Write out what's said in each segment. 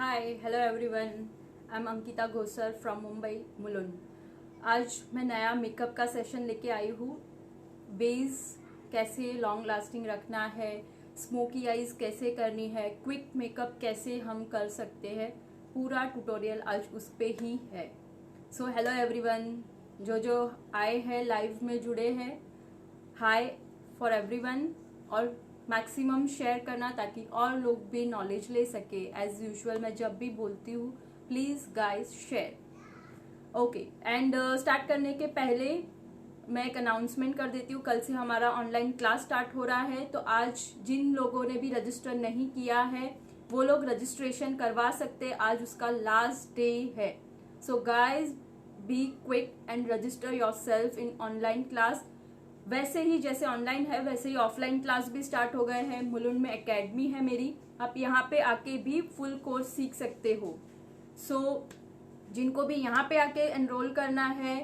Hi hello everyone, I am Ankita Gosar from Mumbai Mulund. आज मैं नया मेकअप का सेशन लेके आई हूँ। बेस कैसे लॉन्ग लास्टिंग रखना है, स्मोकी आईज कैसे करनी है, क्विक मेकअप कैसे हम कर सकते हैं, पूरा ट्यूटोरियल आज उस पे ही है। सो हेलो एवरीवन, जो आए हैं लाइव में जुड़े हैं, हाय फॉर एवरीवन। और मैक्सिमम शेयर करना ताकि और लोग भी नॉलेज ले सके। एज यूजुअल मैं जब भी बोलती हूँ please guys share. Okay, and start करने के पहले मैं एक अनाउंसमेंट कर देती हूँ। कल से हमारा ऑनलाइन क्लास स्टार्ट हो रहा है, तो आज जिन लोगों ने भी रजिस्टर नहीं किया है वो लोग रजिस्ट्रेशन करवा सकते। आज उसका लास्ट डे है। So guys be quick and register yourself in online class. वैसे ही जैसे ऑनलाइन है वैसे ही ऑफलाइन क्लास भी स्टार्ट हो गए हैं। मुलुंड में एकेडमी है मेरी, आप यहाँ पे आके भी फुल कोर्स सीख सकते हो। सो जिनको भी यहाँ पे आके एनरोल करना है,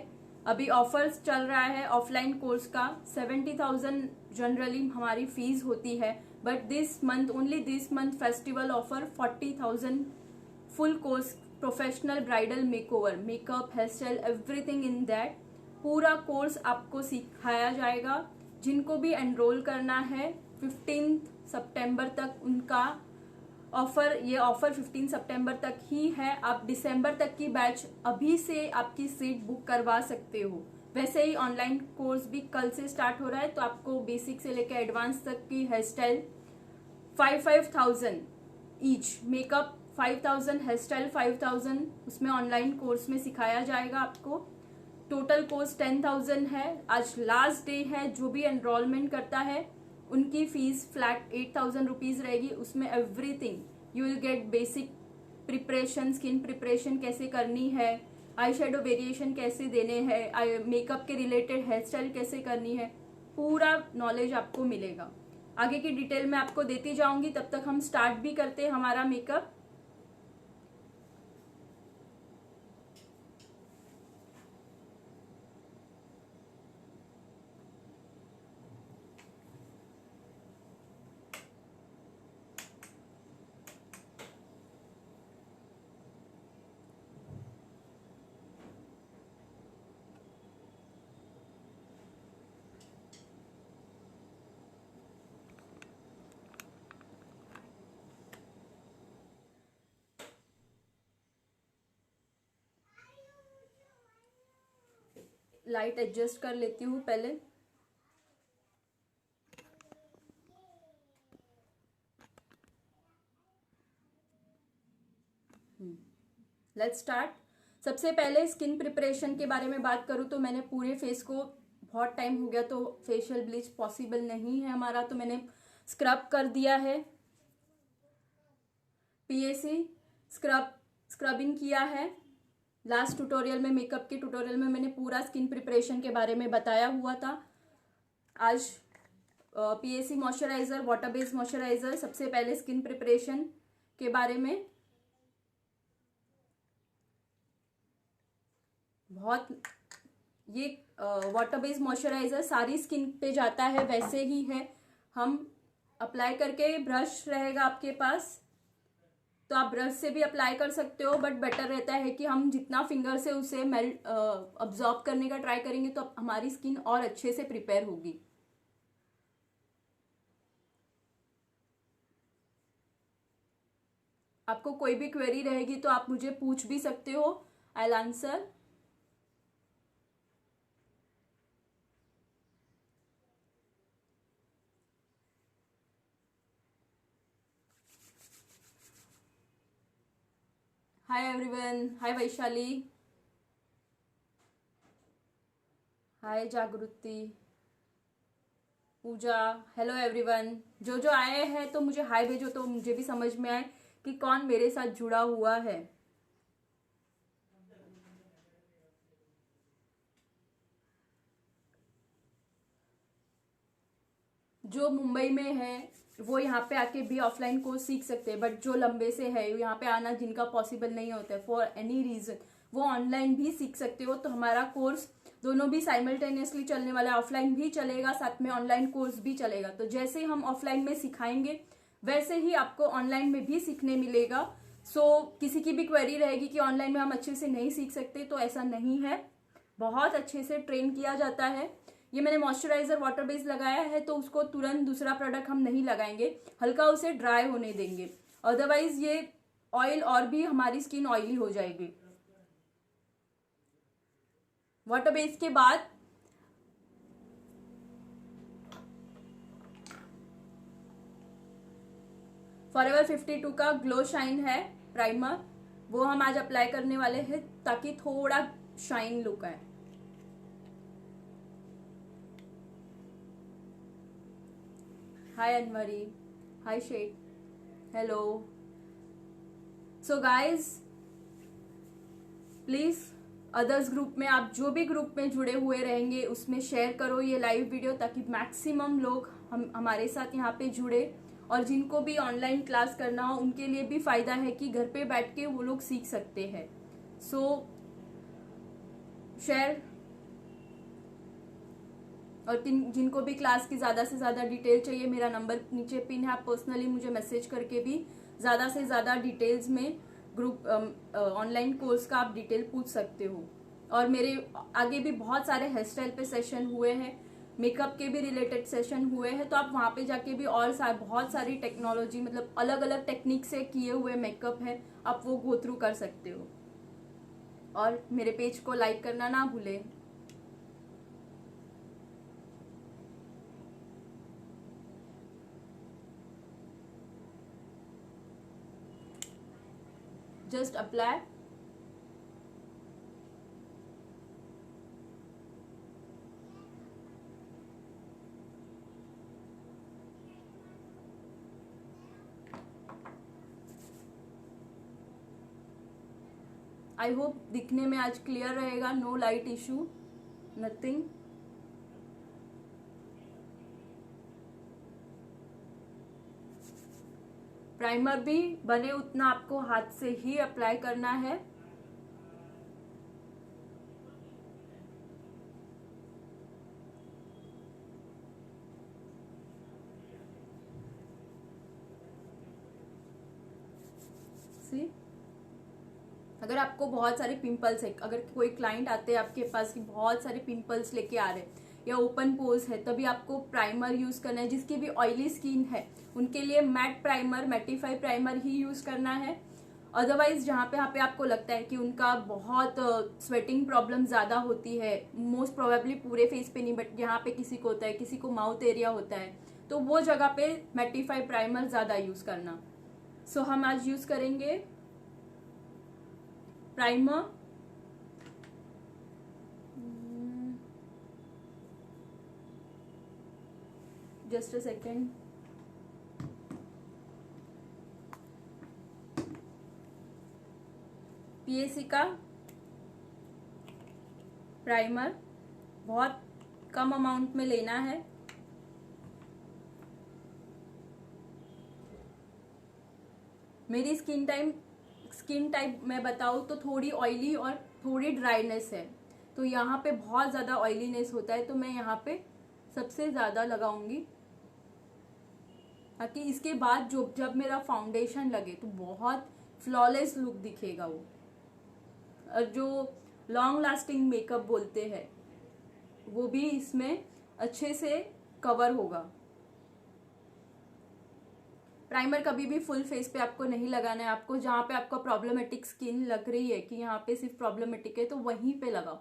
अभी ऑफर्स चल रहा है ऑफलाइन कोर्स का। 70,000 जनरली हमारी फीस होती है, but this month only this month festival offer 40,000 full course, professional bridal makeover, makeup, hair style, everything in that. पूरा कोर्स आपको सिखाया जाएगा। जिनको भी एनरोल करना है 15 सितंबर तक उनका ऑफर, ये ऑफर 15 सितंबर तक ही है। आप दिसंबर तक की बैच अभी से आपकी सीट बुक करवा सकते हो। वैसे ही ऑनलाइन कोर्स भी कल से स्टार्ट हो रहा है, तो आपको बेसिक से लेकर एडवांस तक की hair style 5,000 each, makeup 5,000, hair style 5,000 उसमें ऑनलाइन कोर्स में सिखाया जाएगा आपको। टोटल कोर्स 10,000 है। आज लास्ट डे है। जो भी एनरोलमेंट करता है उनकी फीस फ्लैट 8,000 रुपीज रहेगी। उसमें everything you will get, basic preparation, skin preparation कैसे करनी है, आई शेडो वेरिएशन कैसे देने हैं, मेकअप के रिलेटेड हेयर स्टाइल कैसे करनी है, पूरा नॉलेज आपको मिलेगा। आगे की डिटेल में आपको देती जाऊंगी। तब तक हम स्टार्ट भी करते हैं हमारा मेकअप। लाइट एडजस्ट कर लेती हूँ पहले। Let's start. सबसे पहले स्किन प्रिपरेशन के बारे में बात करूँ तो मैंने पूरे फेस को, बहुत टाइम हो गया तो फेशियल ब्लीच पॉसिबल नहीं है हमारा, तो मैंने स्क्रब कर दिया है। पीएसी स्क्रबिंग किया है। लास्ट ट्यूटोरियल में, मेकअप के ट्यूटोरियल में मैंने पूरा स्किन प्रिपरेशन के बारे में बताया हुआ था। आज PAC moisturiser, water based moisturiser. सबसे पहले स्किन प्रिपरेशन के बारे में, बहुत ये वाटर बेस्ड मॉइस्चराइजर सारी स्किन पे जाता है, वैसे ही है। हम अप्लाई करके, ब्रश रहेगा आपके पास तो आप ब्रश से भी अप्लाई कर सकते हो, बट बेटर रहता है कि हम जितना फिंगर से उसे मेल्ट अब्जॉर्ब करने का ट्राई करेंगे तो हमारी स्किन और अच्छे से प्रिपेयर होगी। आपको कोई भी क्वेरी रहेगी तो आप मुझे पूछ भी सकते हो, I will answer. Hi everyone, hi Vaishali, hi Jagriti, Pooja, hello everyone. जो आए हैं तो मुझे हाय भेजो तो मुझे भी समझ में आए कि कौन मेरे साथ जुड़ा हुआ है। जो मुंबई में है वो यहाँ पे आके भी ऑफलाइन कोर्स सीख सकते हैं, बट जो लंबे से है यहाँ पे आना जिनका पॉसिबल नहीं होता है फॉर एनी रीजन, वो ऑनलाइन भी सीख सकते हो। तो हमारा कोर्स दोनों भी साइमल्टेनियसली चलने वाला है। ऑफलाइन भी चलेगा, साथ में ऑनलाइन कोर्स भी चलेगा। तो जैसे हम ऑफलाइन में सिखाएंगे वैसे ही आपको ऑनलाइन में भी सीखने मिलेगा। किसी की भी क्वेरी रहेगी कि ऑनलाइन में हम अच्छे से नहीं सीख सकते, तो ऐसा नहीं है, बहुत अच्छे से ट्रेन किया जाता है। ये मैंने मॉइस्चराइजर वाटर बेस लगाया है, तो उसको तुरंत दूसरा प्रोडक्ट हम नहीं लगाएंगे, हल्का उसे ड्राई होने देंगे, अदरवाइज ये ऑयल और भी हमारी स्किन ऑयली हो जाएगी। वाटर बेस के बाद फॉरएवर 52 का ग्लो शाइन है प्राइमर, वो हम आज अप्लाई करने वाले हैं ताकि थोड़ा शाइन लुक आए। Hi Anwari, hi Sheikh, hello. So guys please others group में, आप जो भी ग्रुप में जुड़े हुए रहेंगे उसमें शेयर करो ये लाइव वीडियो, ताकि मैक्सिमम लोग हमारे साथ यहाँ पे जुड़े, और जिनको भी ऑनलाइन क्लास करना हो उनके लिए भी फायदा है कि घर पे बैठ के वो लोग सीख सकते हैं। सो शेयर, और जिनको भी क्लास की ज़्यादा से ज़्यादा डिटेल चाहिए, मेरा नंबर नीचे पिन है, आप पर्सनली मुझे मैसेज करके भी ज़्यादा से ज़्यादा डिटेल्स में ग्रुप ऑनलाइन कोर्स का आप डिटेल पूछ सकते हो। और मेरे आगे भी बहुत सारे हेयर स्टाइल पे सेशन हुए हैं, मेकअप के भी रिलेटेड सेशन हुए हैं, तो आप वहाँ पे जाके भी और बहुत सारी टेक्नोलॉजी, मतलब अलग अलग टेक्निक से किए हुए मेकअप है, आप वो गो थ्रू कर सकते हो। और मेरे पेज को लाइक करना ना भूलें। जस्ट अप्लाई, आई होप दिखने में आज क्लियर रहेगा, no light issue, nothing. Primer भी बने उतना आपको हाथ से ही अप्लाई करना है। सी, अगर आपको बहुत सारे पिंपल्स है, अगर कोई क्लाइंट आते हैं आपके पास कि बहुत सारे पिंपल्स लेके आ रहे हैं या ओपन पोर्स है, तभी आपको प्राइमर यूज करना है। जिसकी भी ऑयली स्किन है उनके लिए मैट प्राइमर, मैटिफाई प्राइमर ही यूज करना है। अदरवाइज जहाँ पे आपको लगता है कि उनका बहुत स्वेटिंग प्रॉब्लम ज्यादा होती है, मोस्ट प्रोबेबली पूरे फेस पे नहीं, बट यहाँ पे किसी को होता है, किसी को माउथ एरिया होता है, तो वो जगह पे मैटिफाई प्राइमर ज्यादा यूज करना। सो हम आज यूज करेंगे primer, just a second. PAC का प्राइमर बहुत कम अमाउंट में लेना है। मेरी स्किन टाइप मैं बताऊँ तो थोड़ी ऑयली और थोड़ी ड्राइनेस है, तो यहाँ पे बहुत ज़्यादा ऑयलीनेस होता है, तो मैं यहाँ पे सबसे ज़्यादा लगाऊंगी, ताकि इसके बाद जब मेरा फाउंडेशन लगे तो बहुत फ्लॉलेस लुक दिखेगा वो, और जो लॉन्ग लास्टिंग मेकअप बोलते हैं वो भी इसमें अच्छे से कवर होगा। प्राइमर कभी भी फुल फेस पे आपको नहीं लगाना है, आपको जहाँ पे आपको प्रॉब्लमेटिक स्किन लग रही है कि यहाँ पे सिर्फ प्रॉब्लमेटिक है, तो वहीं पे लगाओ।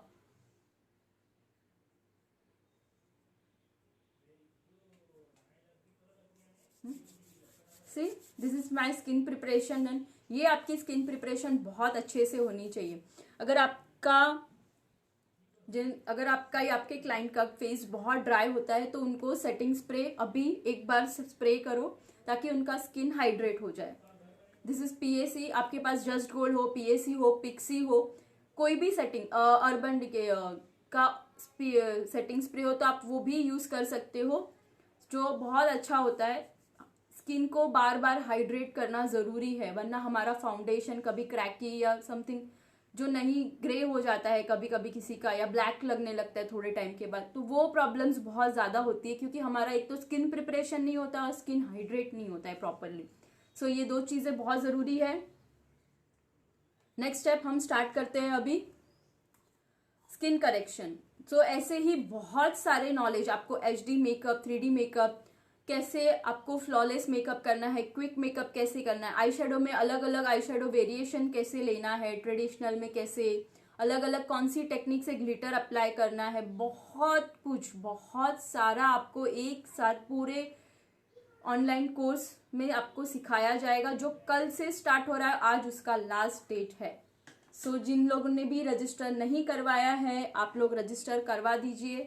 See, this is my skin preparation, and ये आपकी स्किन प्रिपरेशन बहुत अच्छे से होनी चाहिए। अगर आपके क्लाइंट का फेस बहुत ड्राई होता है तो उनको सेटिंग स्प्रे अभी एक बार स्प्रे करो, ताकि उनका स्किन हाइड्रेट हो जाए। दिस इज पीएसी, आपके पास जस्ट गोल्ड हो, पीएसी हो, पिक्सी हो, कोई भी सेटिंग अर्बन डिके का सेटिंग स्प्रे हो तो आप वो भी यूज कर सकते हो, जो बहुत अच्छा होता है। स्किन को बार बार हाइड्रेट करना जरूरी है, वरना हमारा फाउंडेशन कभी क्रैकी या समथिंग जो नहीं ग्रे हो जाता है कभी कभी किसी का, या ब्लैक लगने लगता है थोड़े टाइम के बाद, तो वो प्रॉब्लम्स बहुत ज़्यादा होती है, क्योंकि हमारा एक तो स्किन प्रिपरेशन नहीं होता और स्किन हाइड्रेट नहीं होता है प्रॉपरली। सो ये दो चीज़ें बहुत ज़रूरी है। नेक्स्ट स्टेप हम स्टार्ट करते हैं अभी स्किन करेक्शन। सो ऐसे ही बहुत सारे नॉलेज आपको HD मेकअप, 3D मेकअप, कैसे आपको फ्लॉलेस मेकअप करना है, क्विक मेकअप कैसे करना है, आई शेडो में अलग अलग आई शेडो वेरिएशन कैसे लेना है, ट्रेडिशनल में कैसे, अलग अलग कौन सी टेक्निक से ग्लिटर अप्लाई करना है, बहुत कुछ, बहुत सारा आपको एक साथ पूरे ऑनलाइन कोर्स में आपको सिखाया जाएगा, जो कल से स्टार्ट हो रहा है। आज उसका लास्ट डेट है। सो जिन लोगों ने भी रजिस्टर नहीं करवाया है, आप लोग रजिस्टर करवा दीजिए,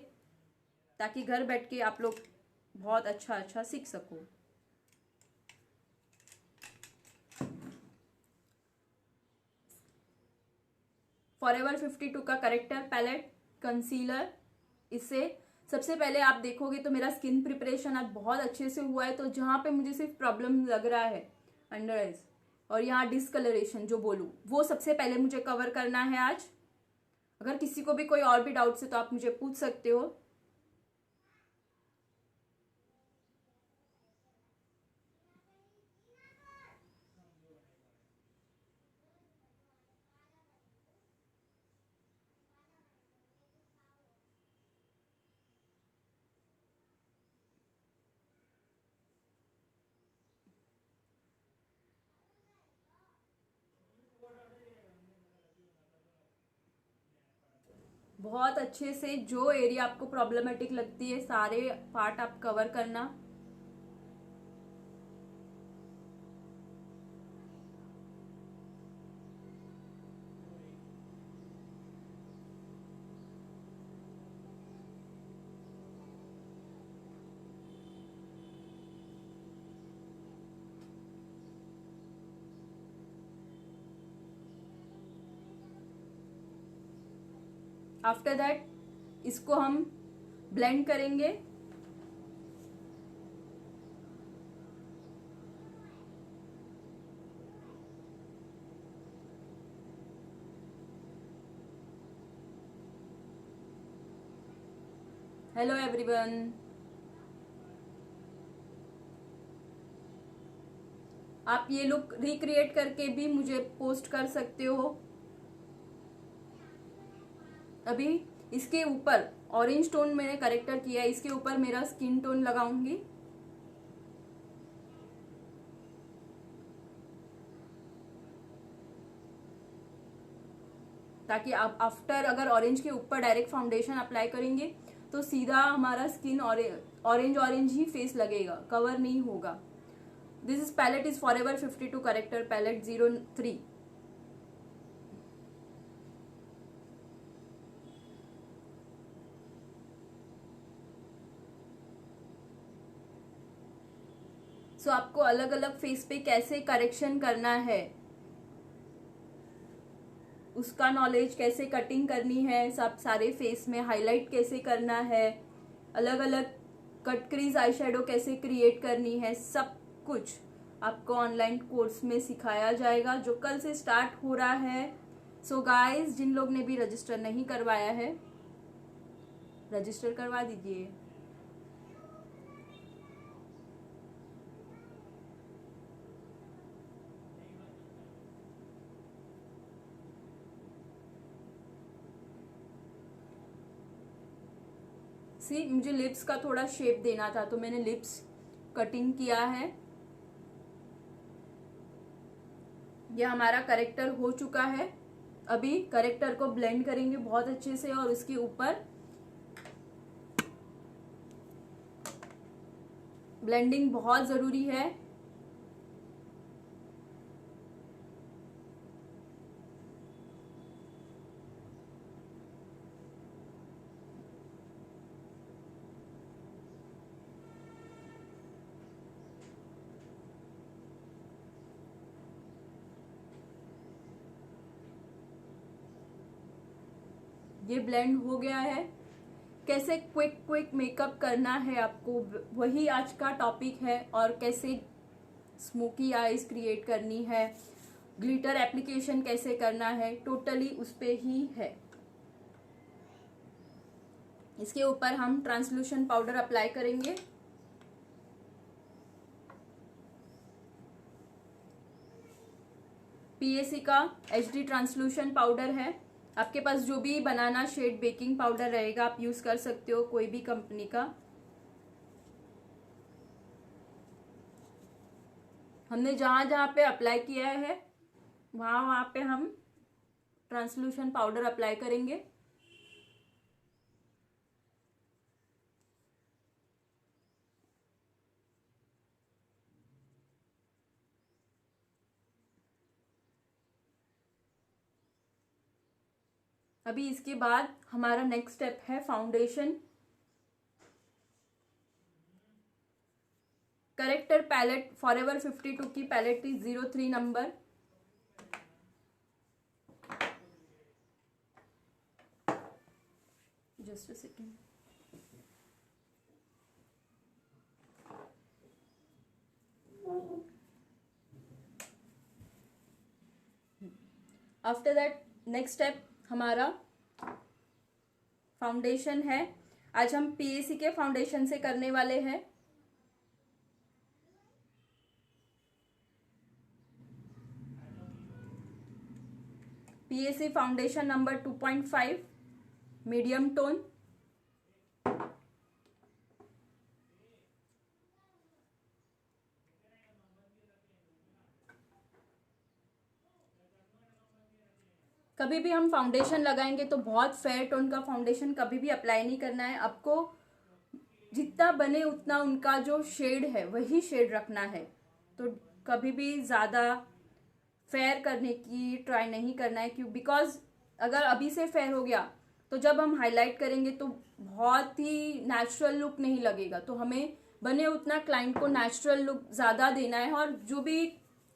ताकि घर बैठ के आप लोग बहुत अच्छा अच्छा सीख सको। फॉरएवर 52 का करेक्टर पैलेट कंसीलर, इससे सबसे पहले आप देखोगे तो मेरा स्किन प्रिपरेशन आज बहुत अच्छे से हुआ है। तो जहाँ पे मुझे सिर्फ प्रॉब्लम लग रहा है अंडर आइज और यहाँ डिस्कलरेशन जो बोलूँ, वो सबसे पहले मुझे कवर करना है आज। अगर किसी को भी कोई और भी डाउट्स है तो आप मुझे पूछ सकते हो। बहुत अच्छे से जो एरिया आपको प्रॉब्लमेटिक लगती है सारे पार्ट आप कवर करना। आफ्टर दैट इसको हम ब्लेंड करेंगे। हेलो एवरीवन, आप ये लुक रिक्रिएट करके भी मुझे पोस्ट कर सकते हो। अभी इसके ऊपर ऑरेंज टोन मैंने करेक्टर किया है, इसके ऊपर मेरा स्किन टोन लगाऊंगी। ताकि आप आफ्टर अगर ऑरेंज के ऊपर डायरेक्ट फाउंडेशन अप्लाई करेंगे तो सीधा हमारा स्किन ऑरेंज ऑरेंज ही फेस लगेगा, कवर नहीं होगा। This is palette is forever 52 character palette 03। So आपको अलग अलग फेस पे कैसे करेक्शन करना है उसका नॉलेज, कैसे कटिंग करनी है, सब सारे फेस में हाईलाइट कैसे करना है, अलग अलग कट क्रीज आई शेडो कैसे क्रिएट करनी है, सब कुछ आपको ऑनलाइन कोर्स में सिखाया जाएगा, जो कल से स्टार्ट हो रहा है। सो गाइस, जिन लोग ने भी रजिस्टर नहीं करवाया है रजिस्टर करवा दीजिए। सी मुझे लिप्स का थोड़ा शेप देना था तो मैंने लिप्स कटिंग किया है। ये हमारा करेक्टर हो चुका है। अभी करेक्टर को ब्लेंड करेंगे बहुत अच्छे से और उसके ऊपर ब्लेंडिंग बहुत जरूरी है। ये ब्लेंड हो गया है। कैसे क्विक मेकअप करना है आपको, वही आज का टॉपिक है। और कैसे स्मोकी आईज क्रिएट करनी है, ग्लिटर एप्लीकेशन कैसे करना है, टोटली उस पे ही है। इसके ऊपर हम ट्रांसलूशन पाउडर अप्लाई करेंगे। पीएसी का एचडी ट्रांसलूशन पाउडर है। आपके पास जो भी बनाना शेड बेकिंग पाउडर रहेगा आप यूज कर सकते हो, कोई भी कंपनी का। हमने जहां जहां पे अप्लाई किया है वहां वहां पे हम ट्रांसलूशन पाउडर अप्लाई करेंगे। अभी इसके बाद हमारा नेक्स्ट स्टेप है फाउंडेशन। करेक्टर पैलेट फॉरएवर 52 की पैलेट थी 03 number. Just a second. After that next step हमारा फाउंडेशन है। आज हम पीएसी के फाउंडेशन से करने वाले हैं। PAC foundation number 2.5 medium tone. कभी भी हम फाउंडेशन लगाएंगे तो बहुत फेयर टोन का फाउंडेशन कभी भी अप्लाई नहीं करना है। आपको जितना बने उतना उनका जो शेड है वही शेड रखना है। तो कभी भी ज़्यादा फेयर करने की ट्राई नहीं करना है, क्यों? बिकॉज अगर अभी से फेयर हो गया तो जब हम हाईलाइट करेंगे तो बहुत ही नेचुरल लुक नहीं लगेगा। तो हमें बने उतना क्लाइंट को नेचुरल लुक ज़्यादा देना है, और जो भी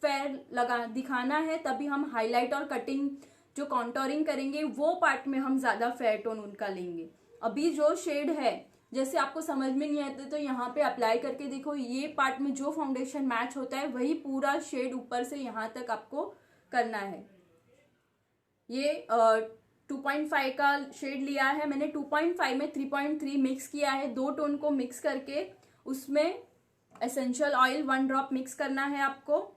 फेयर लगा दिखाना है तभी हम हाईलाइट और कटिंग जो कॉन्टोरिंग करेंगे वो पार्ट में हम ज़्यादा फेयर टोन उनका लेंगे। अभी जो शेड है जैसे आपको समझ में नहीं आते तो यहाँ पे अप्लाई करके देखो, ये पार्ट में जो फाउंडेशन मैच होता है वही पूरा शेड ऊपर से यहाँ तक आपको करना है। ये 2.5 का शेड लिया है मैंने। 2.5 में 3.3 मिक्स किया है। दो टोन को मिक्स करके उसमें एसेंशियल ऑयल 1 ड्रॉप मिक्स करना है आपको।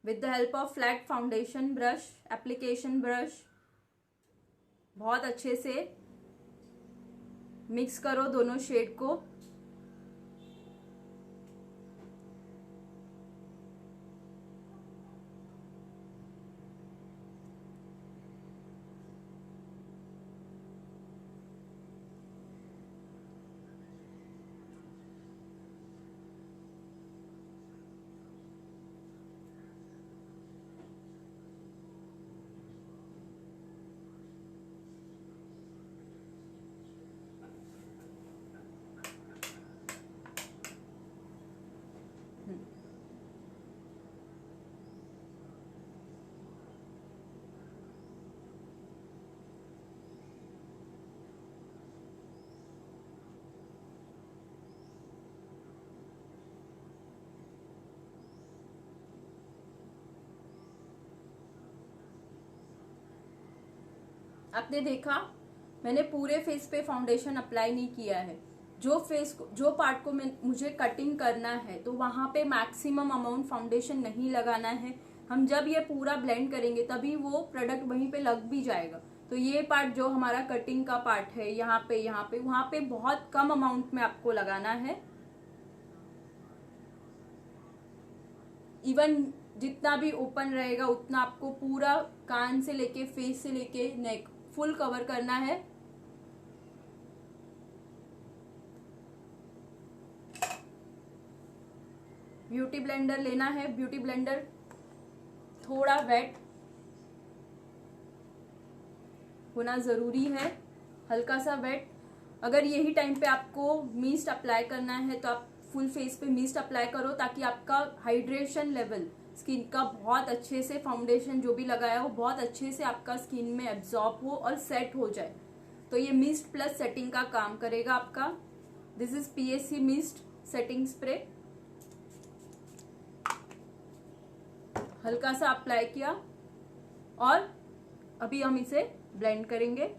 With the help of flat foundation brush, application brush, बहुत अच्छे से मिक्स करो दोनों शेड को। आपने देखा मैंने पूरे फेस पे फाउंडेशन अप्लाई नहीं किया है। जो फेस को जो पार्ट को मुझे कटिंग करना है तो वहां पे मैक्सिमम अमाउंट फाउंडेशन नहीं लगाना है। हम जब ये पूरा ब्लेंड करेंगे तभी वो प्रोडक्ट वहीं पे लग भी जाएगा। तो ये पार्ट जो हमारा कटिंग का पार्ट है यहाँ पे वहां पे बहुत कम अमाउंट में आपको लगाना है। इवन जितना भी ओपन रहेगा उतना आपको पूरा कान से लेके फेस से लेके नेक फुल कवर करना है। ब्यूटी ब्लेंडर लेना है। ब्यूटी ब्लेंडर थोड़ा वेट होना जरूरी है, हल्का सा वेट। अगर यही टाइम पे आपको मिस्ट अप्लाई करना है तो आप फुल फेस पे मिस्ट अप्लाई करो, ताकि आपका हाइड्रेशन लेवल स्किन का बहुत अच्छे से फाउंडेशन जो भी लगाया हो बहुत अच्छे से आपका स्किन में एब्जॉर्ब हो और सेट हो जाए। तो ये मिस्ट प्लस सेटिंग का काम करेगा आपका। This is PAC mist setting spray. हल्का सा अप्लाई किया और अभी हम इसे ब्लेंड करेंगे।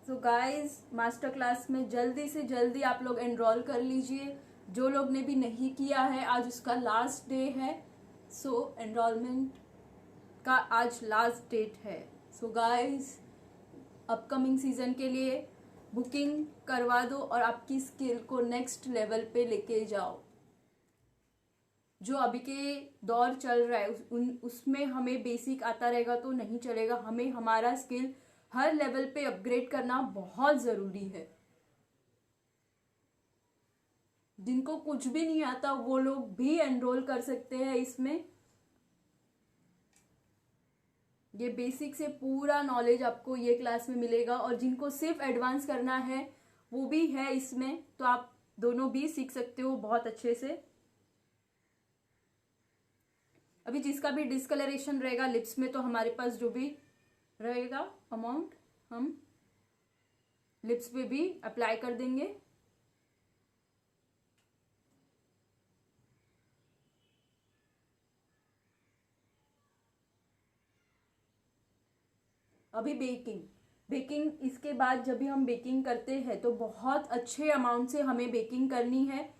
सो गाइस, मास्टर क्लास में जल्दी से जल्दी आप लोग एनरोल कर लीजिए। जो लोग ने भी नहीं किया है, आज उसका लास्ट डे है। सो एनरोलमेंट का आज लास्ट डेट है। सो गाइस, अपकमिंग सीजन के लिए बुकिंग करवा दो और आपकी स्किल को नेक्स्ट लेवल पे लेके जाओ। जो अभी के दौर चल रहा है उसमें हमें बेसिक आता रहेगा तो नहीं चलेगा। हमें हमारा स्किल हर लेवल पे अपग्रेड करना बहुत ज़रूरी है। जिनको कुछ भी नहीं आता वो लोग भी एनरोल कर सकते हैं इसमें। ये बेसिक से पूरा नॉलेज आपको ये क्लास में मिलेगा और जिनको सिर्फ एडवांस करना है वो भी है इसमें, तो आप दोनों भी सीख सकते हो बहुत अच्छे से। अभी जिसका भी डिस्कलरेशन रहेगा लिप्स में, तो हमारे पास जो भी रहेगा अमाउंट हम लिप्स पे भी अप्लाई कर देंगे। अभी बेकिंग इसके बाद जब भी हम बेकिंग करते हैं तो बहुत अच्छे अमाउंट से हमें बेकिंग करनी है।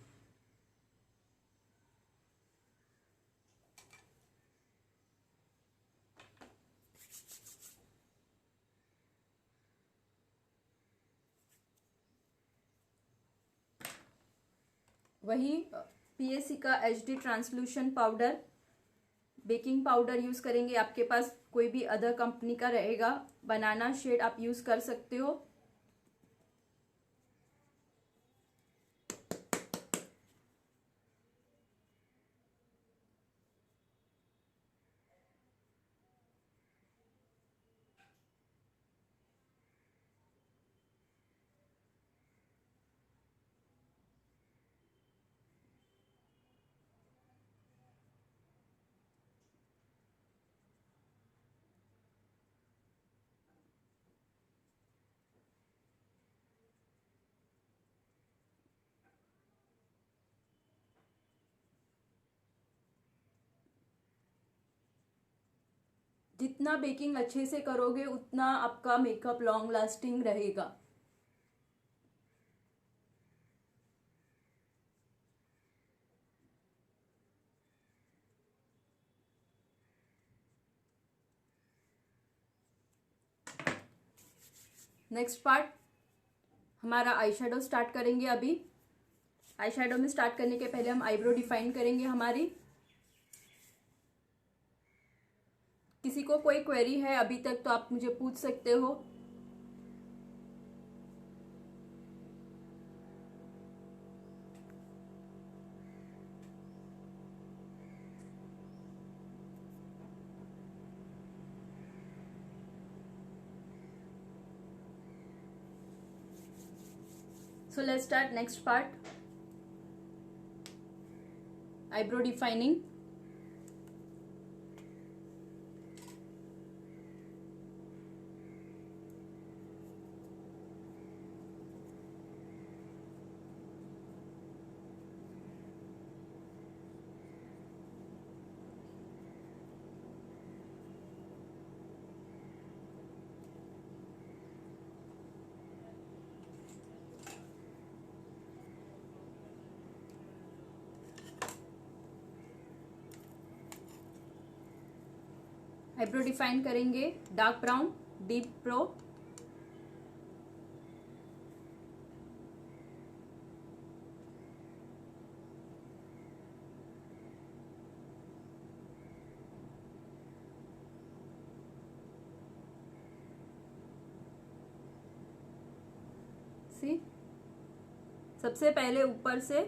वही पीएससी का HD translucent powder, baking powder use करेंगे। आपके पास कोई भी अदर कंपनी का रहेगा, बनाना शेड आप यूज कर सकते हो। जितना बेकिंग अच्छे से करोगे उतना आपका मेकअप लॉन्ग लास्टिंग रहेगा। नेक्स्ट पार्ट हमारा आई शेडो स्टार्ट करेंगे। अभी आई शेडो में स्टार्ट करने के पहले हम आईब्रो डिफाइन करेंगे हमारी। किसी को कोई क्वेरी है अभी तक तो आप मुझे पूछ सकते हो। So let's start next part, eyebrow defining. Eyebrow define करेंगे डार्क ब्राउन, डीप प्रो, सी सबसे पहले ऊपर से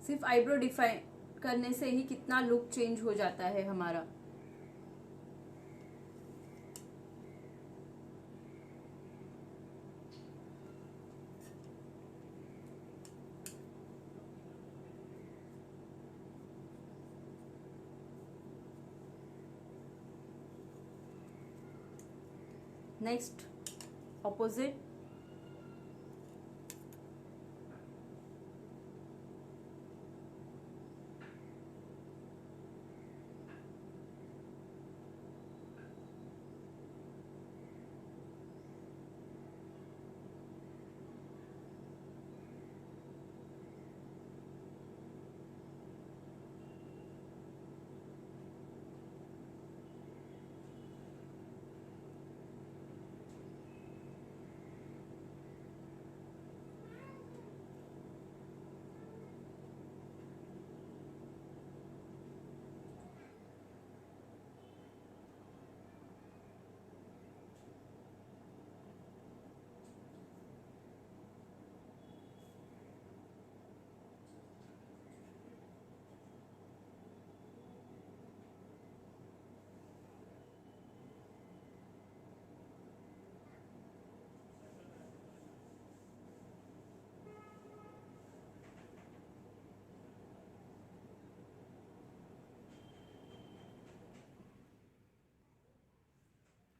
सिर्फ आईब्रो डिफाइन करने से ही कितना लुक चेंज हो जाता है हमारा। नेक्स्ट ऑपोजिट,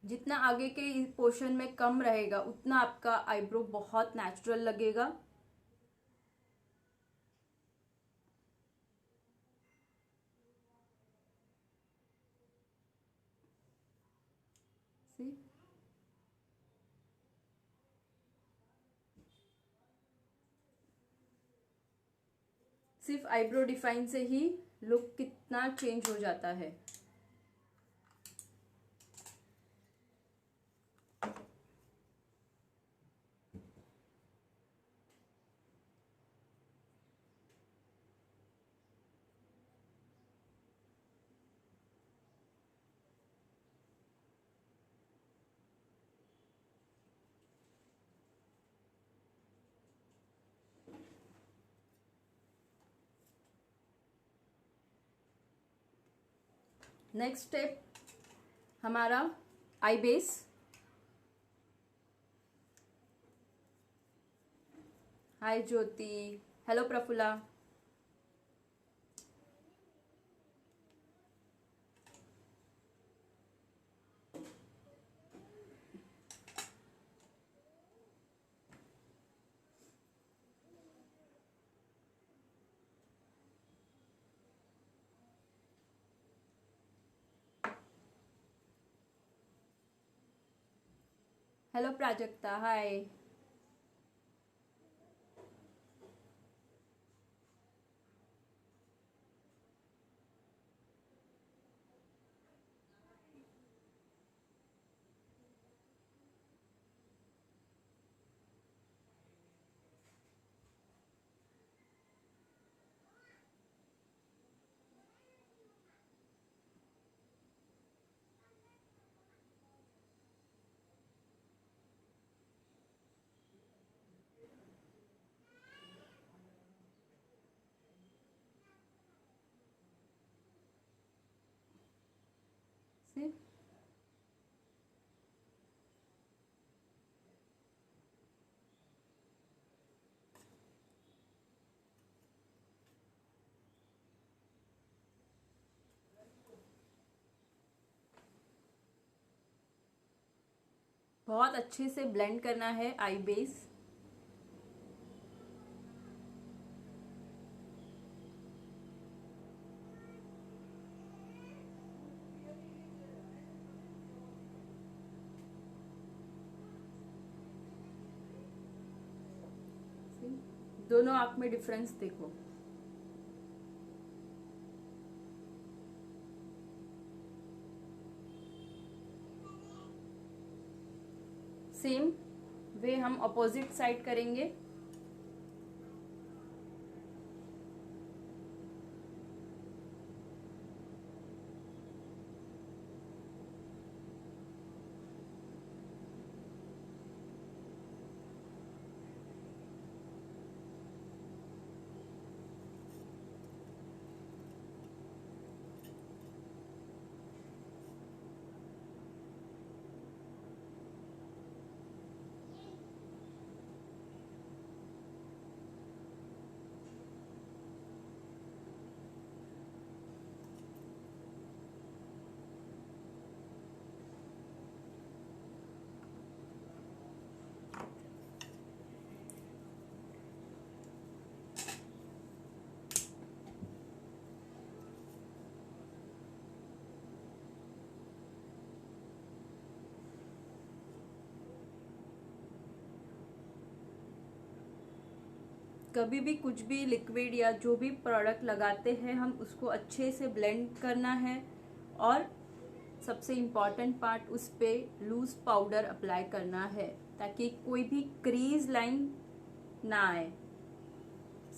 जितना आगे के पोर्शन में कम रहेगा उतना आपका आईब्रो बहुत नेचुरल लगेगा। सी सिर्फ आईब्रो डिफाइन से ही लुक कितना चेंज हो जाता है। नेक्स्ट स्टेप हमारा आई बेस। हाय ज्योति, हेलो प्रफुल्ला। हेलो प्राजक्ता, हाय। सी बहुत अच्छे से ब्लेंड करना है आई बेस। दोनों आंख में डिफरेंस देखो। सेम वे हम अपोजिट साइड करेंगे। कभी भी कुछ भी लिक्विड या जो भी प्रोडक्ट लगाते हैं हम उसको अच्छे से ब्लेंड करना है, और सबसे इम्पॉर्टेंट पार्ट उस पे लूज पाउडर अप्लाई करना है ताकि कोई भी क्रीज लाइन ना आए।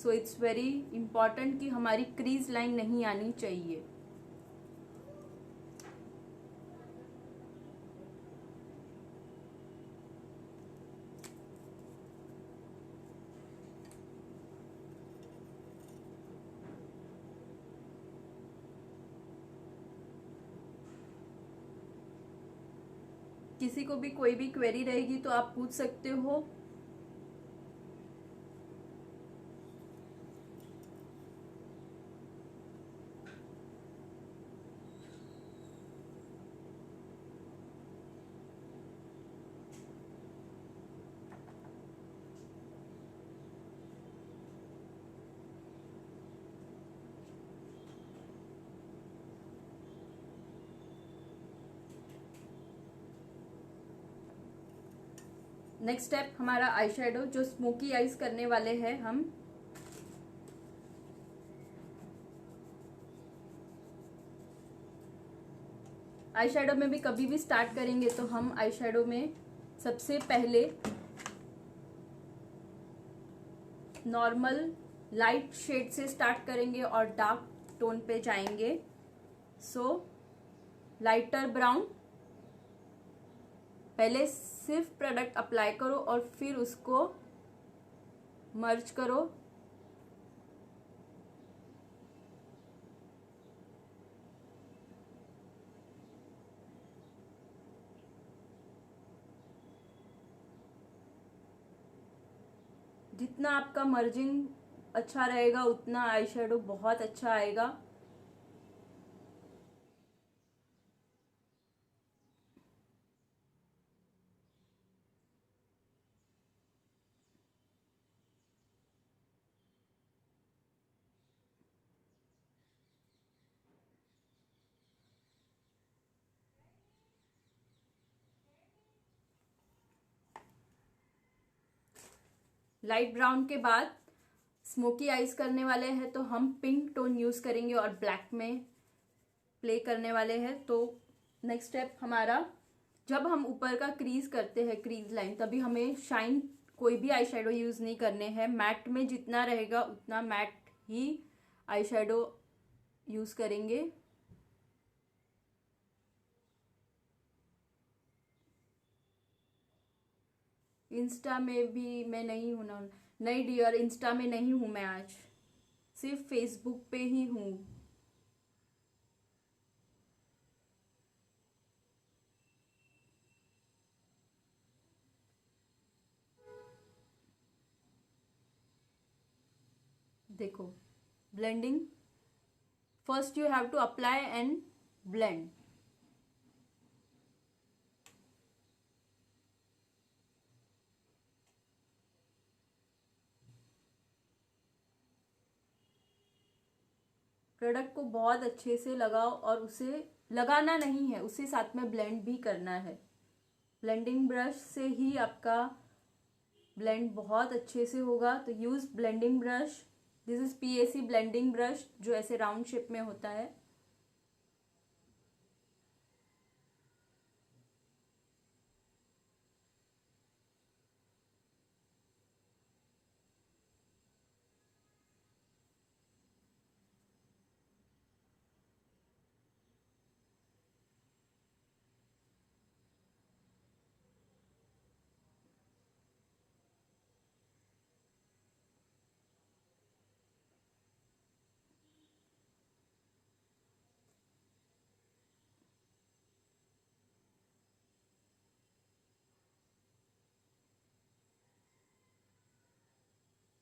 सो इट्स वेरी इम्पॉर्टेंट कि हमारी क्रीज लाइन नहीं आनी चाहिए। किसी को भी कोई भी क्वेरी रहेगी तो आप पूछ सकते हो। नेक्स्ट स्टेप हमारा आई शेडो, जो स्मोकी आईज करने वाले हैं हम। आई शेडो में भी कभी भी स्टार्ट करेंगे तो हम आई शेडो में सबसे पहले नॉर्मल लाइट शेड से स्टार्ट करेंगे और डार्क टोन पे जाएंगे। सो लाइटर ब्राउन, पहले सिर्फ प्रोडक्ट अप्लाई करो और फिर उसको मर्ज करो। जितना आपका मर्जिंग अच्छा रहेगा उतना आई शेडो बहुत अच्छा आएगा। लाइट ब्राउन के बाद स्मोकी आइज करने वाले हैं तो हम पिंक टोन यूज करेंगे और ब्लैक में प्ले करने वाले हैं। तो नेक्स्ट स्टेप हमारा, जब हम ऊपर का क्रीज करते हैं, क्रीज लाइन, तभी हमें शाइन कोई भी आई शेडो यूज नहीं करने हैं। मैट में जितना रहेगा उतना मैट ही आई शेडो यूज करेंगे। इंस्टा में भी मैं नहीं हूं ना, नहीं डियर, इंस्टा में नहीं हूं मैं, आज सिर्फ फेसबुक पे ही हूं। देखो blending, first you have to apply and blend. Product को बहुत अच्छे से लगाओ और उसे लगाना नहीं है, उसे साथ में ब्लेंड भी करना है। ब्लेंडिंग ब्रश से ही आपका ब्लेंड बहुत अच्छे से होगा। तो use blending brush. This is PAC blending brush, जो ऐसे राउंड शेप में होता है।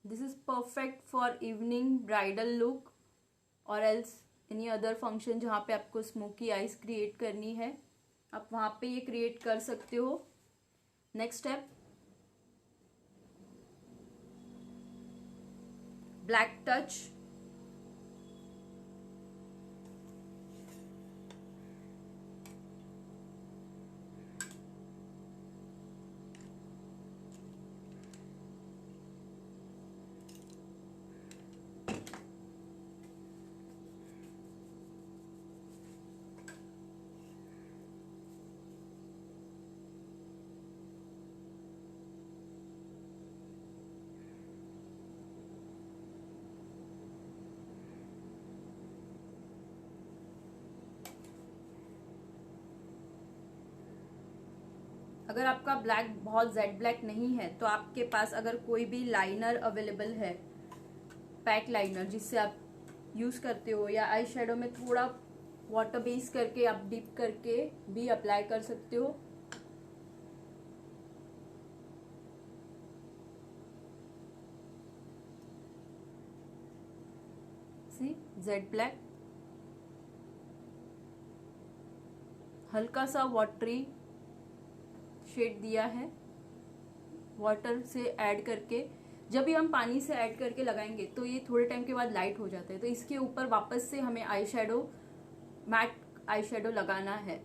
This is perfect for evening bridal look और एल्स एनी अदर फंक्शन जहाँ पे आपको स्मोकी आइज क्रिएट करनी है, आप वहाँ पे ये क्रिएट कर सकते हो। Next step, black touch. अगर आपका ब्लैक बहुत जेड ब्लैक नहीं है तो आपके पास अगर कोई भी लाइनर अवेलेबल है, पैक लाइनर जिससे आप यूज करते हो, या आई शेडो में थोड़ा वाटर बेस करके आप डिप करके भी अप्लाई कर सकते हो। सी जेड ब्लैक, हल्का सा वाटरी शेड दिया है वाटर से ऐड करके। जब भी हम पानी से ऐड करके लगाएंगे तो ये थोड़े टाइम के बाद लाइट हो जाता है, तो इसके ऊपर वापस से हमें eye shadow, matte eye shadow लगाना है।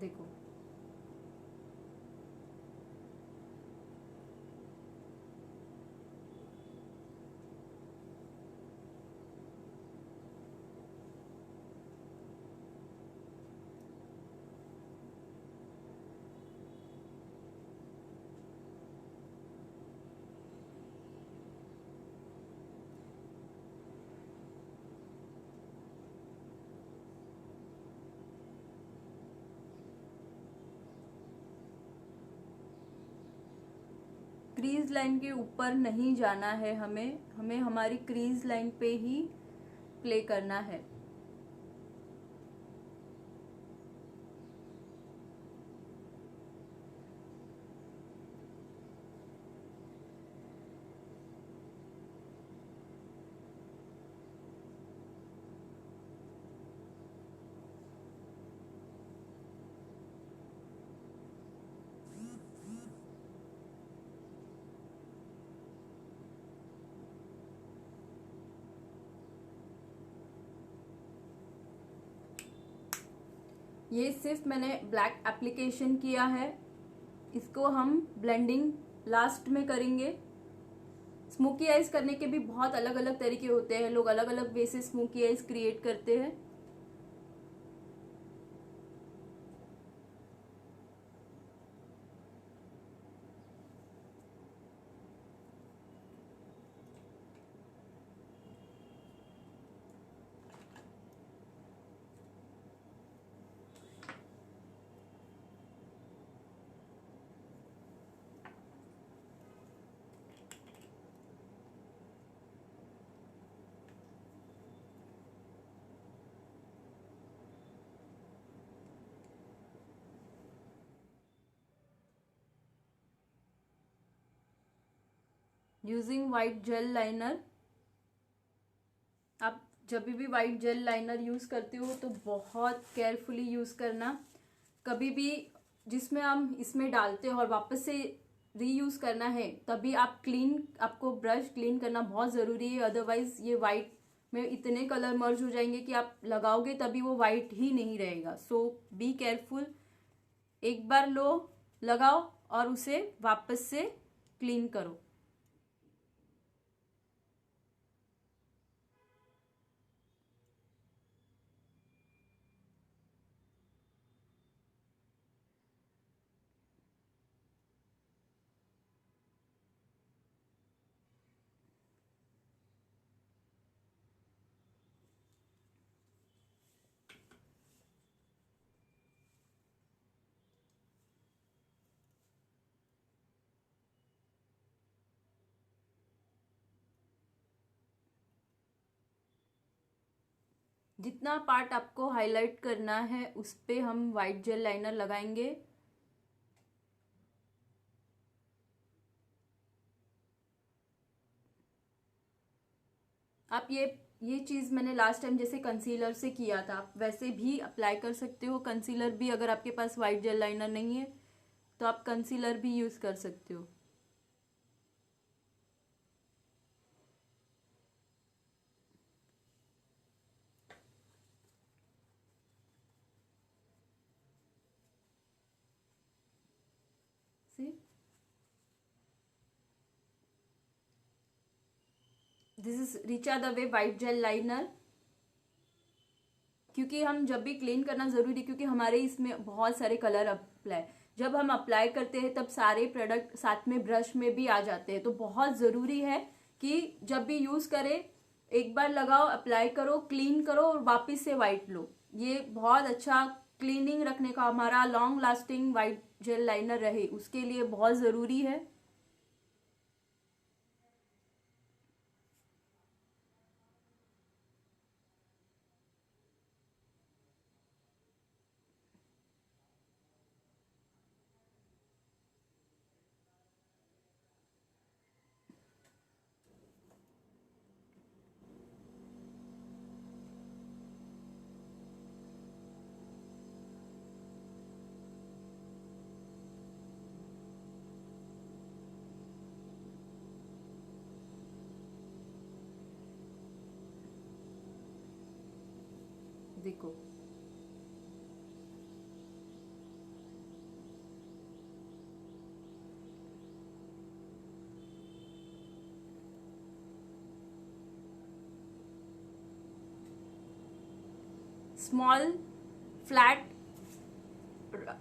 देखो क्रीज लाइन के ऊपर नहीं जाना है, हमें हमें हमारी क्रीज लाइन पे ही प्ले करना है। ये सिर्फ मैंने ब्लैक एप्लीकेशन किया है, इसको हम ब्लेंडिंग लास्ट में करेंगे। स्मोकी आइज करने के भी बहुत अलग अलग तरीके होते हैं, लोग अलग अलग वे से स्मोकी आइज क्रिएट करते हैं। Using white gel liner. आप जब भी वाइट जेल लाइनर यूज करते हो तो बहुत केयरफुली यूज करना, कभी भी जिसमें हम इसमें डालते हैं और वापस से रीयूज करना है तभी आपको ब्रश क्लीन करना बहुत ज़रूरी है, अदरवाइज ये वाइट में इतने कलर मर्ज हो जाएंगे कि आप लगाओगे तभी वो वाइट ही नहीं रहेगा। सो बी केयरफुल, एक बार लो, लगाओ और उसे वापस से क्लीन करो। जितना पार्ट आपको हाईलाइट करना है उस पे हम वाइट जेल लाइनर लगाएंगे। आप ये चीज़ मैंने लास्ट टाइम जैसे कंसीलर से किया था, आप वैसे भी अप्लाई कर सकते हो। कंसीलर भी अगर आपके पास वाइट जेल लाइनर नहीं है तो आप कंसीलर भी यूज़ कर सकते हो। See, this is Richa the way white gel liner. क्योंकि हम जब भी क्लीन करना ज़रूरी, क्योंकि हमारे इसमें बहुत सारे कलर अप्लाई, जब हम अप्लाई करते हैं तब सारे प्रोडक्ट साथ में ब्रश में भी आ जाते हैं। तो बहुत ज़रूरी है कि जब भी यूज़ करें एक बार लगाओ, अप्लाई करो, क्लीन करो और वापस से वाइट लो। ये बहुत अच्छा क्लीनिंग रखने का, हमारा long lasting white gel liner रहे उसके लिए बहुत ज़रूरी है। देखो, स्मॉल फ्लैट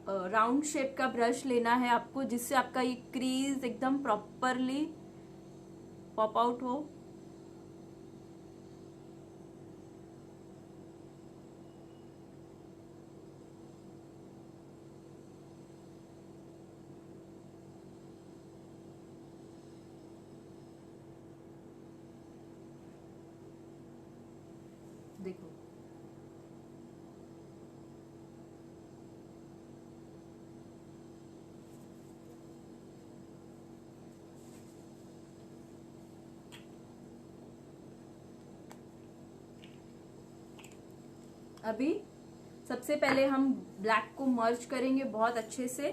राउंड शेप का ब्रश लेना है आपको, जिससे आपका ये क्रीज एकदम प्रॉपरली पॉप आउट हो। देखो, अभी सबसे पहले हम ब्लैक को मर्ज करेंगे बहुत अच्छे से,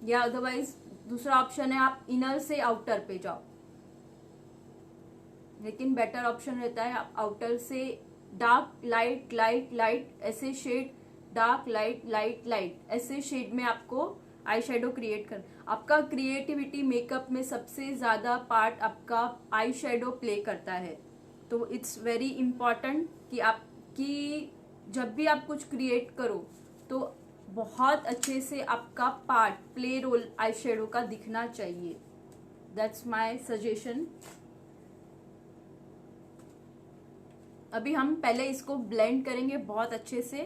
या अदरवाइज दूसरा ऑप्शन है आप इनर से आउटर पे जाओ, लेकिन बेटर ऑप्शन रहता है आप आउटर से डार्क लाइट लाइट लाइट ऐसे shade, dark light light light ऐसे शेड में आपको आई शेडो क्रिएट कर। आपका क्रिएटिविटी मेकअप में सबसे ज्यादा पार्ट आपका आई शेडो प्ले करता है। तो इट्स वेरी इंपॉर्टेंट कि आपकी जब भी आप कुछ क्रिएट करो तो बहुत अच्छे से आपका part play role eye shadow का दिखना चाहिए। That's my suggestion. अभी हम पहले इसको ब्लेंड करेंगे बहुत अच्छे से,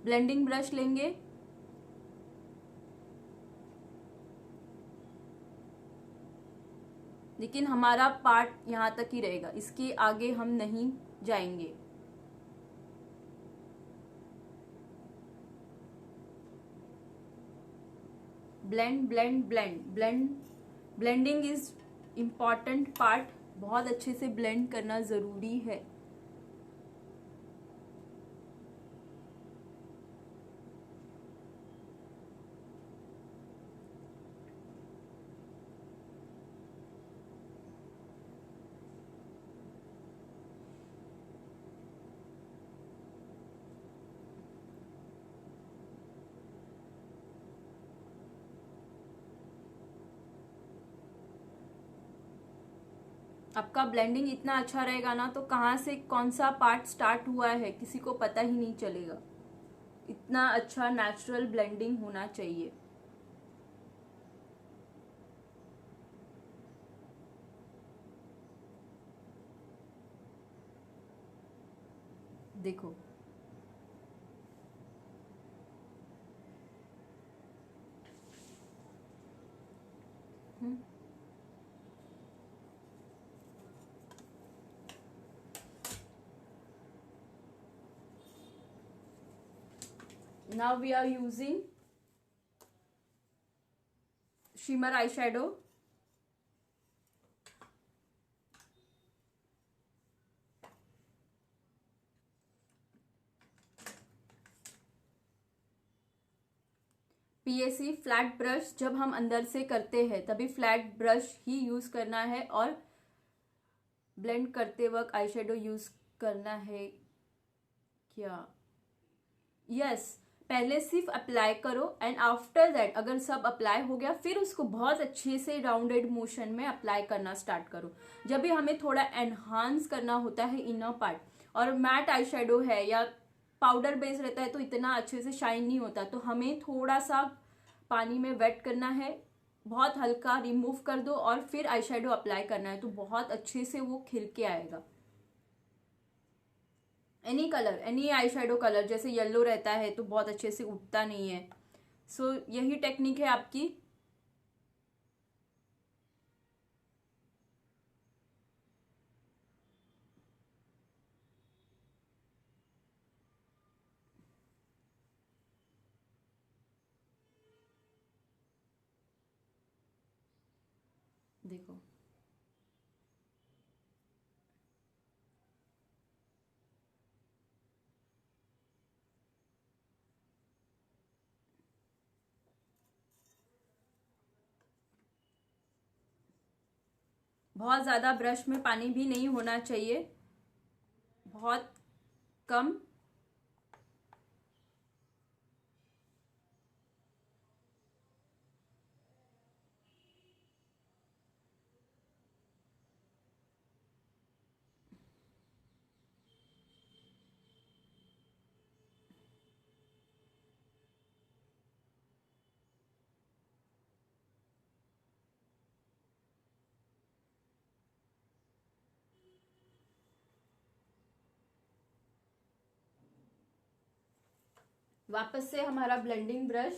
ब्लेंडिंग ब्रश लेंगे। लेकिन हमारा पार्ट यहाँ तक ही रहेगा, इसके आगे हम नहीं जाएंगे। Blend blend blend blend, blending is important part, बहुत अच्छे से ब्लेंड करना जरूरी है। आपका ब्लेंडिंग इतना अच्छा रहेगा ना, तो कहाँ से कौन सा पार्ट स्टार्ट हुआ है किसी को पता ही नहीं चलेगा। इतना अच्छा नेचुरल ब्लेंडिंग होना चाहिए। देखो, now we are using shimmer eyeshadow. PAC flat brush जब हम अंदर से करते हैं तभी फ्लैट ब्रश ही यूज करना है, और ब्लेंड करते वक्त आईशैडो यूज करना है क्या? यस, पहले सिर्फ अप्लाई करो एंड आफ्टर दैट अगर सब अप्लाई हो गया फिर उसको बहुत अच्छे से राउंडेड मोशन में अप्लाई करना स्टार्ट करो। जब भी हमें थोड़ा एनहांस करना होता है इनर पार्ट, और मैट आई शेडो है या पाउडर बेस रहता है तो इतना अच्छे से शाइन नहीं होता, तो हमें थोड़ा सा पानी में वेट करना है, बहुत हल्का रिमूव कर दो और फिर आई शेडो अप्लाई करना है, तो बहुत अच्छे से वो खिल के आएगा। Any colour, any eye shadow colour, जैसे येलो रहता है तो बहुत अच्छे से उठता नहीं है। सो यही टेक्निक है आपकी। देखो, बहुत ज़्यादा ब्रश में पानी भी नहीं होना चाहिए, बहुत कम। वापस से हमारा ब्लेंडिंग ब्रश,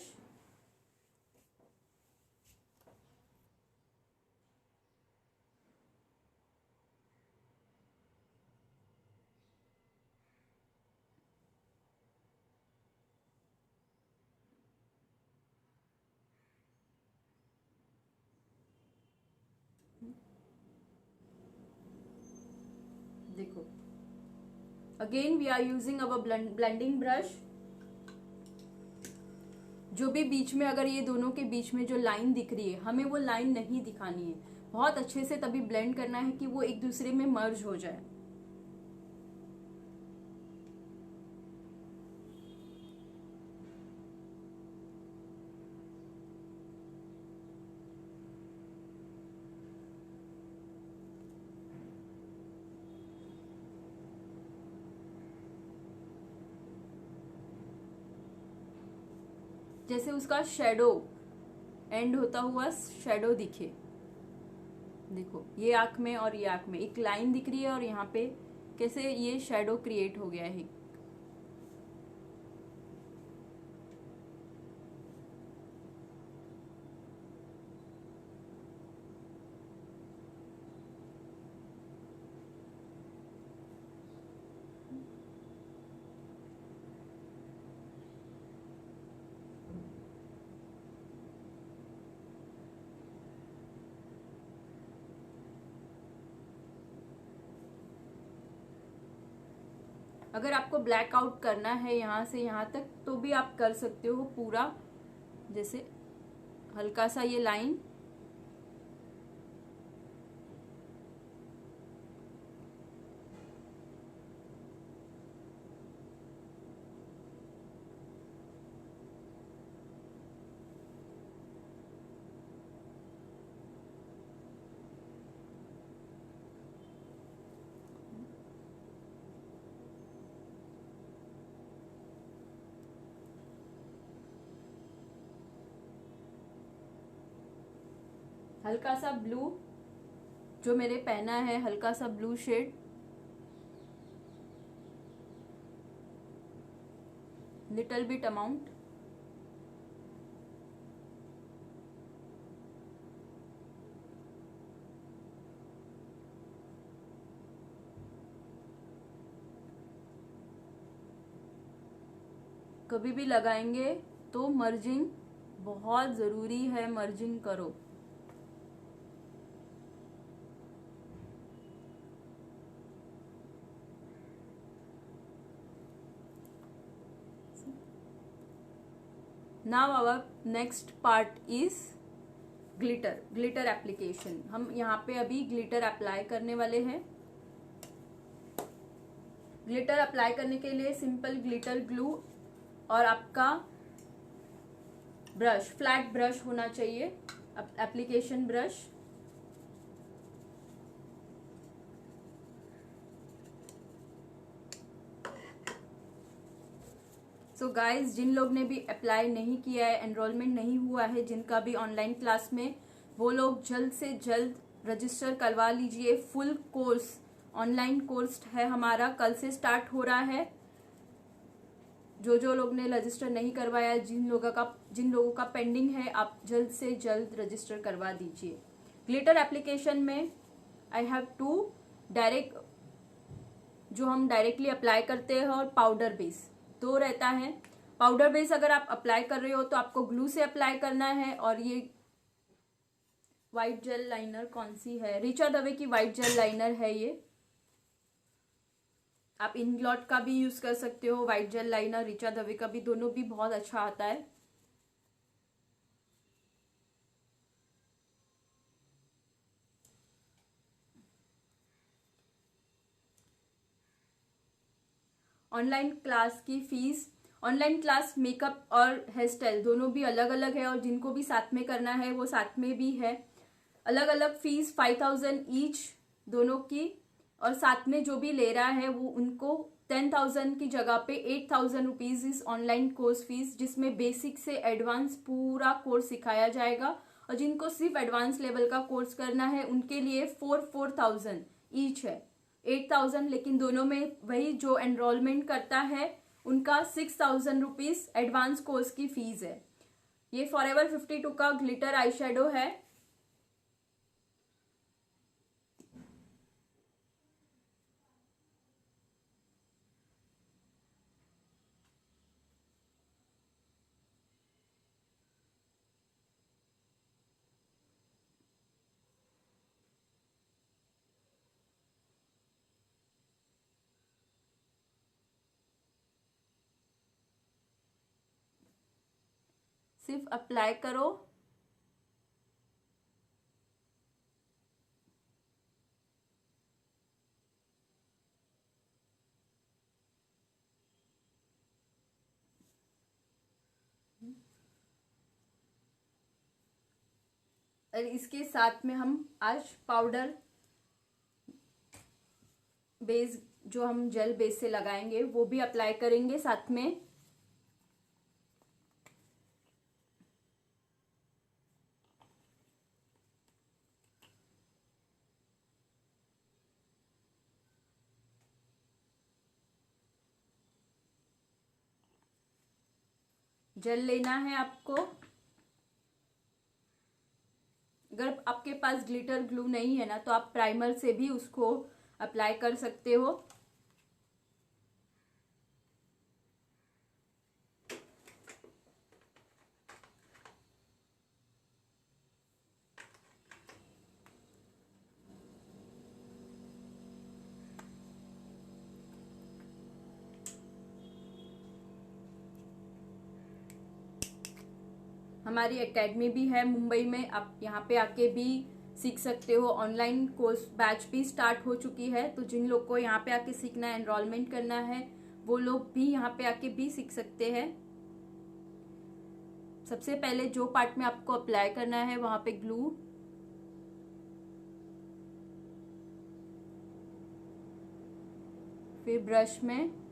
देखो again we are using our blending brush. जो भी बीच में, अगर ये दोनों के बीच में जो लाइन दिख रही है, हमें वो लाइन नहीं दिखानी है, बहुत अच्छे से तभी ब्लेंड करना है कि वो एक दूसरे में मर्ज हो जाए। जैसे उसका शेडो एंड होता हुआ शेडो दिखे। देखो, ये आंख में और ये आंख में एक लाइन दिख रही है, और यहाँ पे कैसे ये शेडो क्रिएट हो गया है। अगर आपको ब्लैक आउट करना है यहाँ से यहाँ तक तो भी आप कर सकते हो पूरा, जैसे हल्का सा ये लाइन। हल्का सा ब्लू, जो मेरे पहना है हल्का सा blue shade, little bit amount, कभी भी लगाएंगे तो मर्जिंग बहुत ज़रूरी है, मर्जिंग करो। Now our next part is glitter application. हम यहाँ पे अभी ग्लिटर अप्लाई करने वाले हैं। ग्लिटर अप्लाई करने के लिए सिंपल ग्लिटर ग्लू और आपका ब्रश, फ्लैट ब्रश होना चाहिए, एप्लीकेशन ब्रश। सो गाइज, जिन लोग ने भी अप्लाई नहीं किया है, एनरोलमेंट नहीं हुआ है जिनका भी ऑनलाइन क्लास में, वो लोग जल्द से जल्द रजिस्टर करवा लीजिए। फुल कोर्स ऑनलाइन कोर्स है हमारा, कल से स्टार्ट हो रहा है। जो लोग ने रजिस्टर नहीं करवाया, जिन लोगों का पेंडिंग है, आप जल्द से जल्द रजिस्टर करवा दीजिए। ग्लिटर एप्लीकेशन में आई हैव टू डायरेक्ट, जो हम डायरेक्टली अप्लाई करते हैं, और पाउडर बेस दो रहता है। पाउडर बेस अगर आप अप्लाई कर रहे हो तो आपको ग्लू से अप्लाई करना है। और ये व्हाइट जेल लाइनर कौन सी है, रीचा दवे की व्हाइट जेल लाइनर है ये। आप इंग्लॉट का भी यूज कर सकते हो, white jail liner Richa Dave का भी, दोनों भी बहुत अच्छा आता है। ऑनलाइन क्लास की फीस, ऑनलाइन क्लास मेकअप और हेयर स्टाइल दोनों भी अलग अलग है, और जिनको भी साथ में करना है वो साथ में भी है। अलग अलग फीस 5000 ईच दोनों की, और साथ में जो भी ले रहा है वो उनको 10,000 की जगह पे 8,000 रुपीज इस ऑनलाइन कोर्स फीस, जिसमें बेसिक से एडवांस पूरा कोर्स सिखाया जाएगा। और जिनको सिर्फ एडवांस लेवल का कोर्स करना है उनके लिए 4,000 ईच है, 8,000। लेकिन दोनों में वही, जो एनरोलमेंट करता है उनका 6,000 रुपीज एडवांस कोर्स की फीस है। ये फॉरएवर 52 का ग्लिटर आई शेडो है। सिर्फ अप्लाई करो। और इसके साथ में हम आज पाउडर बेस, जो हम जेल बेस से लगाएंगे, वो भी अप्लाई करेंगे साथ में। जेल लेना है आपको। अगर आपके पास ग्लिटर ग्लू नहीं है ना, तो आप प्राइमर से भी उसको अप्लाई कर सकते हो। हमारी एकेडमी भी है मुंबई में, आप यहाँ पे आके भी सीख सकते हो। ऑनलाइन कोर्स बैच भी स्टार्ट हो चुकी है, तो जिन लोग को यहाँ पे आके सीखना है, एनरोलमेंट करना है, वो लोग भी यहाँ पे आके भी सीख सकते हैं। सबसे पहले जो पार्ट में आपको अप्लाई करना है वहां पे ग्लू, फिर ब्रश में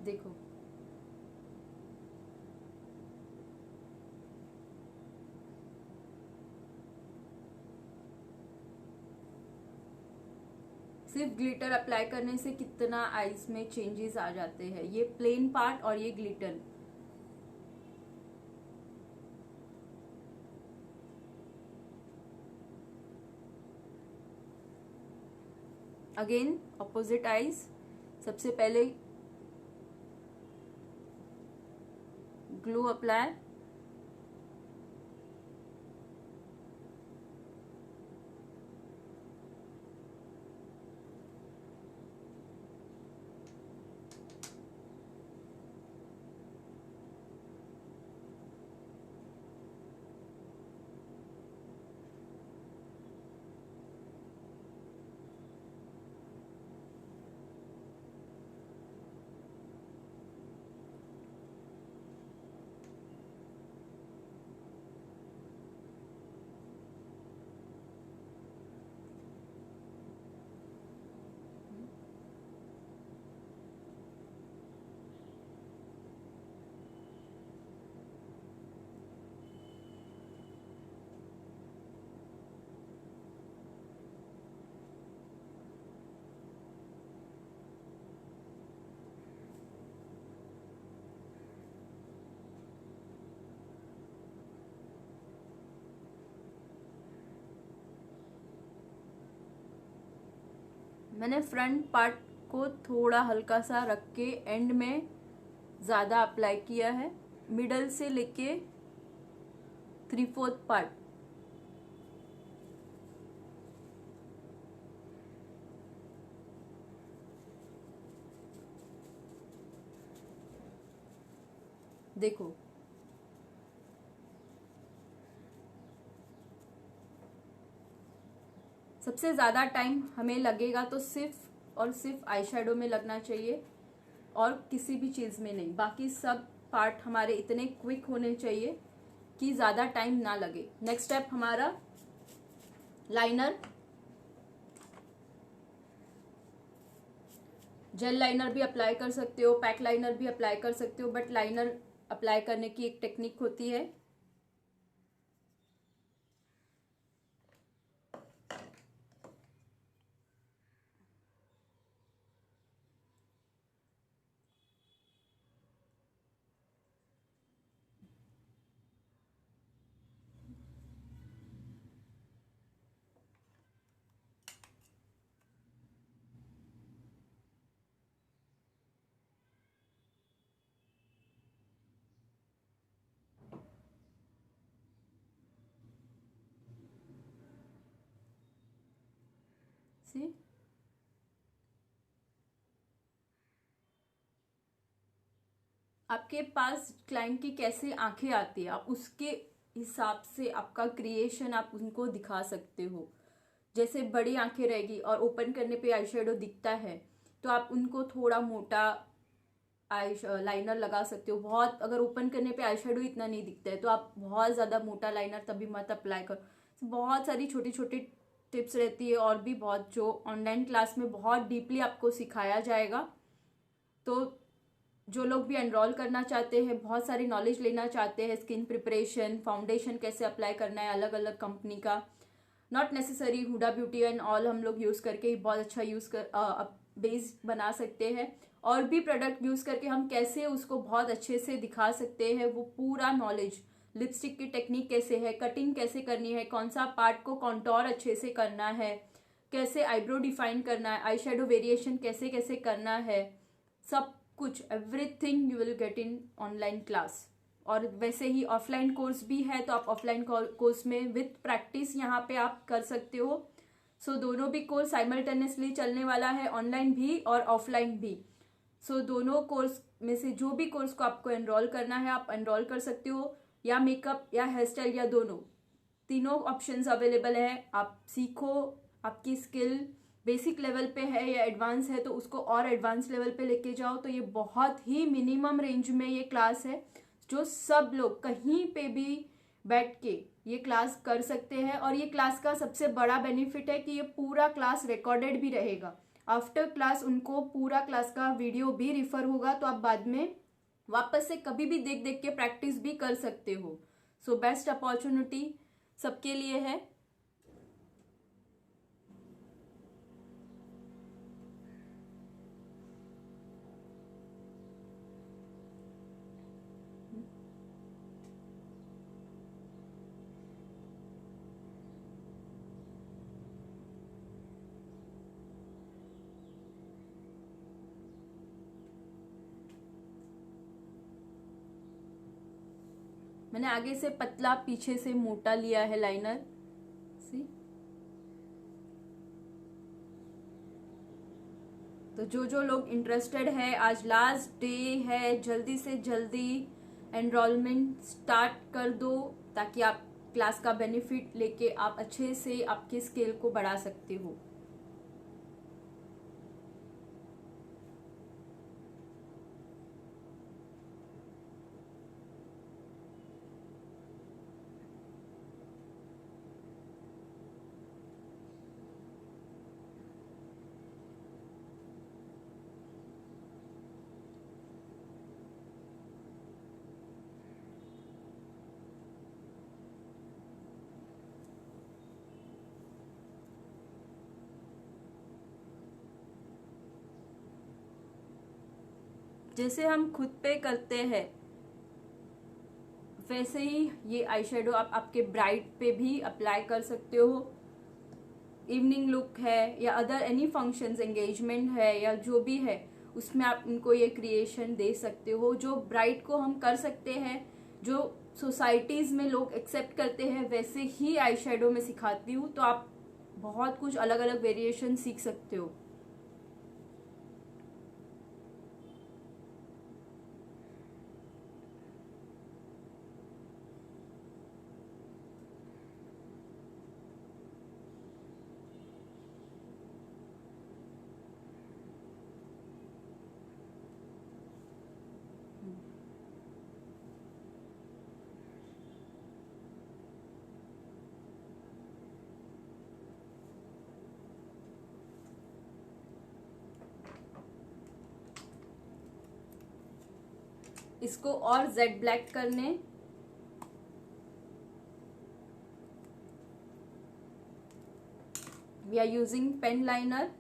देखो सिर्फ ग्लिटर अप्लाई करने से कितना आईज में चेंजेस आ जाते हैं। ये प्लेन पार्ट और ये ग्लिटर। Again opposite eyes. सबसे पहले ग्लू अप्लाई, मैंने फ्रंट पार्ट को थोड़ा हल्का सा रख के एंड में ज़्यादा अप्लाई किया है, मिडल से लेके 3/4 पार्ट। देखो सबसे ज़्यादा टाइम हमें लगेगा तो सिर्फ और सिर्फ आई शेडो में लगना चाहिए और किसी भी चीज़ में नहीं। बाकी सब पार्ट हमारे इतने क्विक होने चाहिए कि ज़्यादा टाइम ना लगे। नेक्स्ट स्टेप हमारा लाइनर। जेल लाइनर भी अप्लाई कर सकते हो, पैक लाइनर भी अप्लाई कर सकते हो, बट लाइनर अप्लाई करने की एक टेक्निक होती है। सी आपके पास क्लाइंट की कैसे आंखें आती है, आप उसके हिसाब से आपका क्रिएशन आप उनको दिखा सकते हो। जैसे बड़ी आंखें रहेगी और ओपन करने पे आई शेडो दिखता है तो आप उनको थोड़ा मोटा आई लाइनर लगा सकते हो। बहुत अगर ओपन करने पे आई शेडो इतना नहीं दिखता है तो आप बहुत ज़्यादा मोटा लाइनर तभी मत अप्लाई करो। बहुत सारी छोटी छोटी टिप्स रहती है और भी बहुत, जो ऑनलाइन क्लास में बहुत डीपली आपको सिखाया जाएगा। तो जो लोग भी एनरोल करना चाहते हैं, बहुत सारी नॉलेज लेना चाहते हैं, स्किन प्रिपरेशन, फाउंडेशन कैसे अप्लाई करना है अलग अलग कंपनी का, not necessary Huda Beauty and all हम लोग यूज़ करके ही बहुत अच्छा यूज़ कर बेस बना सकते हैं। और भी प्रोडक्ट यूज़ करके हम कैसे उसको बहुत अच्छे से दिखा सकते हैं, वो पूरा नॉलेज। लिपस्टिक की टेक्निक कैसे है, कटिंग कैसे करनी है, कौन सा पार्ट को कॉन्टोर अच्छे से करना है, कैसे आईब्रो डिफाइन करना है, आई शेडो वेरिएशन कैसे कैसे करना है, सब कुछ everything you will get in online class. और वैसे ही ऑफलाइन कोर्स भी है, तो आप ऑफलाइन कोर्स में विथ प्रैक्टिस यहाँ पे आप कर सकते हो। सो दोनों भी कोर्स साइमल्टेनियसली चलने वाला है, ऑनलाइन भी और ऑफलाइन भी। सो दोनों कोर्स में से जो भी कोर्स को आपको एनरोल करना है आप एनरोल कर सकते हो, या मेकअप या हेयर स्टाइल या दोनों, तीनों ऑप्शंस अवेलेबल है। आप सीखो, आपकी स्किल बेसिक लेवल पे है या एडवांस है तो उसको और एडवांस लेवल पे लेके जाओ। तो ये बहुत ही मिनिमम रेंज में ये क्लास है जो सब लोग कहीं पे भी बैठ के ये क्लास कर सकते हैं। और ये क्लास का सबसे बड़ा बेनिफिट है कि ये पूरा क्लास रिकॉर्डेड भी रहेगा। आफ्टर क्लास उनको पूरा क्लास का वीडियो भी रिफर होगा, तो आप बाद में वापस से कभी भी देख देख के प्रैक्टिस भी कर सकते हो। सो बेस्ट अपॉर्चुनिटी सबके लिए है। मैंने आगे से पतला पीछे से मोटा लिया है लाइनर। सी, तो जो जो लोग इंटरेस्टेड है, आज लास्ट डे है, जल्दी से जल्दी एनरोलमेंट स्टार्ट कर दो, ताकि आप क्लास का बेनिफिट लेके आप अच्छे से आपके स्किल को बढ़ा सकते हो। जैसे हम खुद पे करते हैं वैसे ही ये आई शेडो आप आपके ब्राइड पे भी अप्लाई कर सकते हो। इवनिंग लुक है या अदर एनी फंक्शंस, एंगेजमेंट है या जो भी है, उसमें आप इनको ये क्रिएशन दे सकते हो। जो ब्राइड को हम कर सकते हैं, जो सोसाइटीज में लोग एक्सेप्ट करते हैं, वैसे ही आई शेडो में सिखाती हूँ। तो आप बहुत कुछ अलग अलग वेरिएशन सीख सकते हो। इसको और जेड ब्लैक करने, we are using pen liner.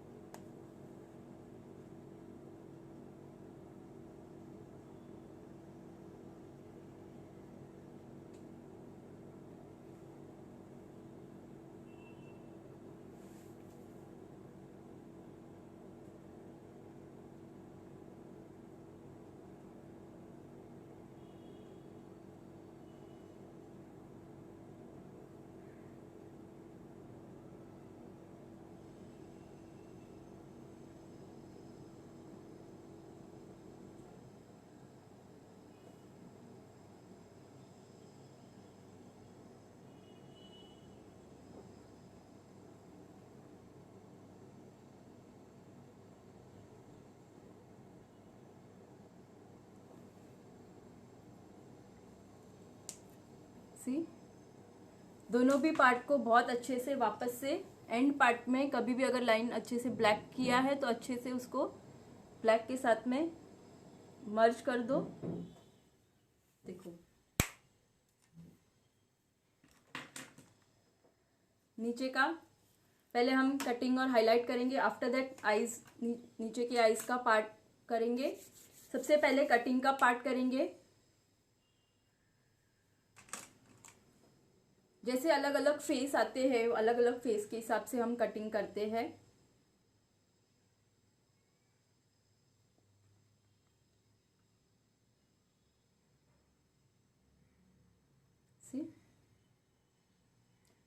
See, दोनों भी पार्ट को बहुत अच्छे से वापस से एंड पार्ट में कभी भी अगर लाइन अच्छे से ब्लैक किया है तो अच्छे से उसको ब्लैक के साथ में मर्ज कर दो। देखो, नीचे का पहले हम कटिंग और हाईलाइट करेंगे, आफ्टर दैट आईज, नीचे के आईज का पार्ट करेंगे। सबसे पहले कटिंग का पार्ट करेंगे। जैसे अलग अलग फेस आते हैं, अलग अलग फेस के हिसाब से हम कटिंग करते हैं।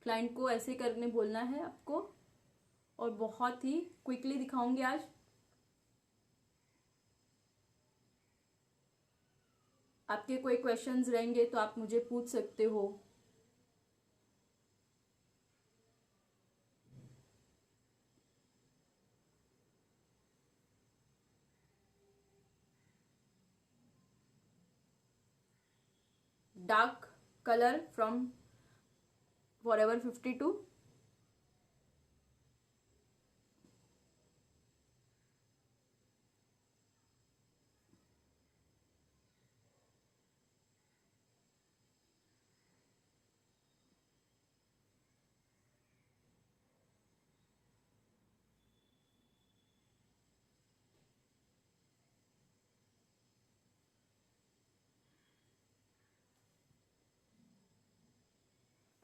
क्लाइंट को ऐसे करने बोलना है आपको, और बहुत ही क्विकली दिखाऊंगी आज। आपके कोई क्वेश्चंस रहेंगे तो आप मुझे पूछ सकते हो। Dark colour from Forever 52,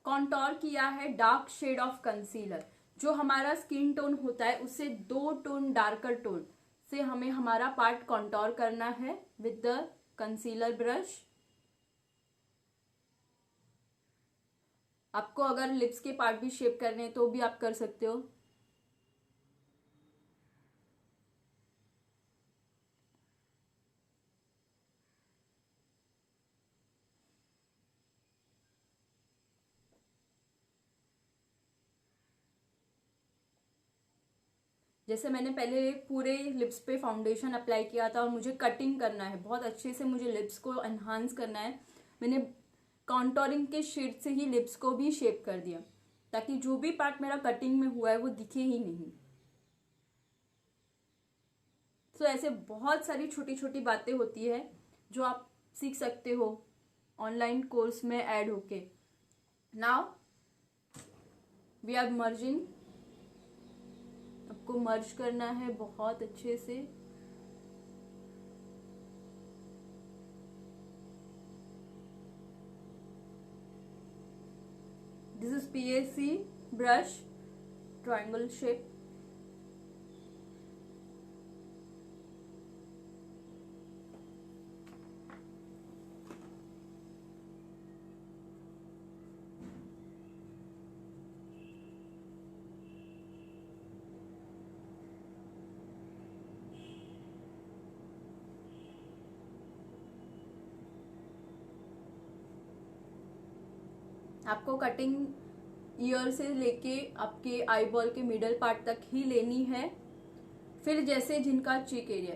contour किया है डार्क शेड ऑफ कंसीलर। जो हमारा स्किन टोन होता है उससे 2 टोन डार्कर टोन से हमें हमारा पार्ट कॉन्टोर करना है विद द कंसीलर ब्रश। आपको अगर लिप्स के पार्ट भी शेप करने हैं तो भी आप कर सकते हो। जैसे मैंने पहले पूरे लिप्स पे फाउंडेशन अप्लाई किया था और मुझे कटिंग करना है, बहुत अच्छे से मुझे लिप्स को एनहांस करना है, मैंने कॉन्टोरिंग के शेड से ही लिप्स को भी शेप कर दिया ताकि जो भी पार्ट मेरा कटिंग में हुआ है वो दिखे ही नहीं। तो ऐसे बहुत सारी छोटी छोटी बातें होती है जो आप सीख सकते हो ऑनलाइन कोर्स में ऐड होके। नाउ वी आर मर्जिंग, आपको मर्ज करना है बहुत अच्छे से। This is PAC brush, triangle shape. आपको कटिंग ईयर से लेके आपके आई बॉल के मिडल पार्ट तक ही लेनी है। फिर जैसे जिनका चीक एरिया,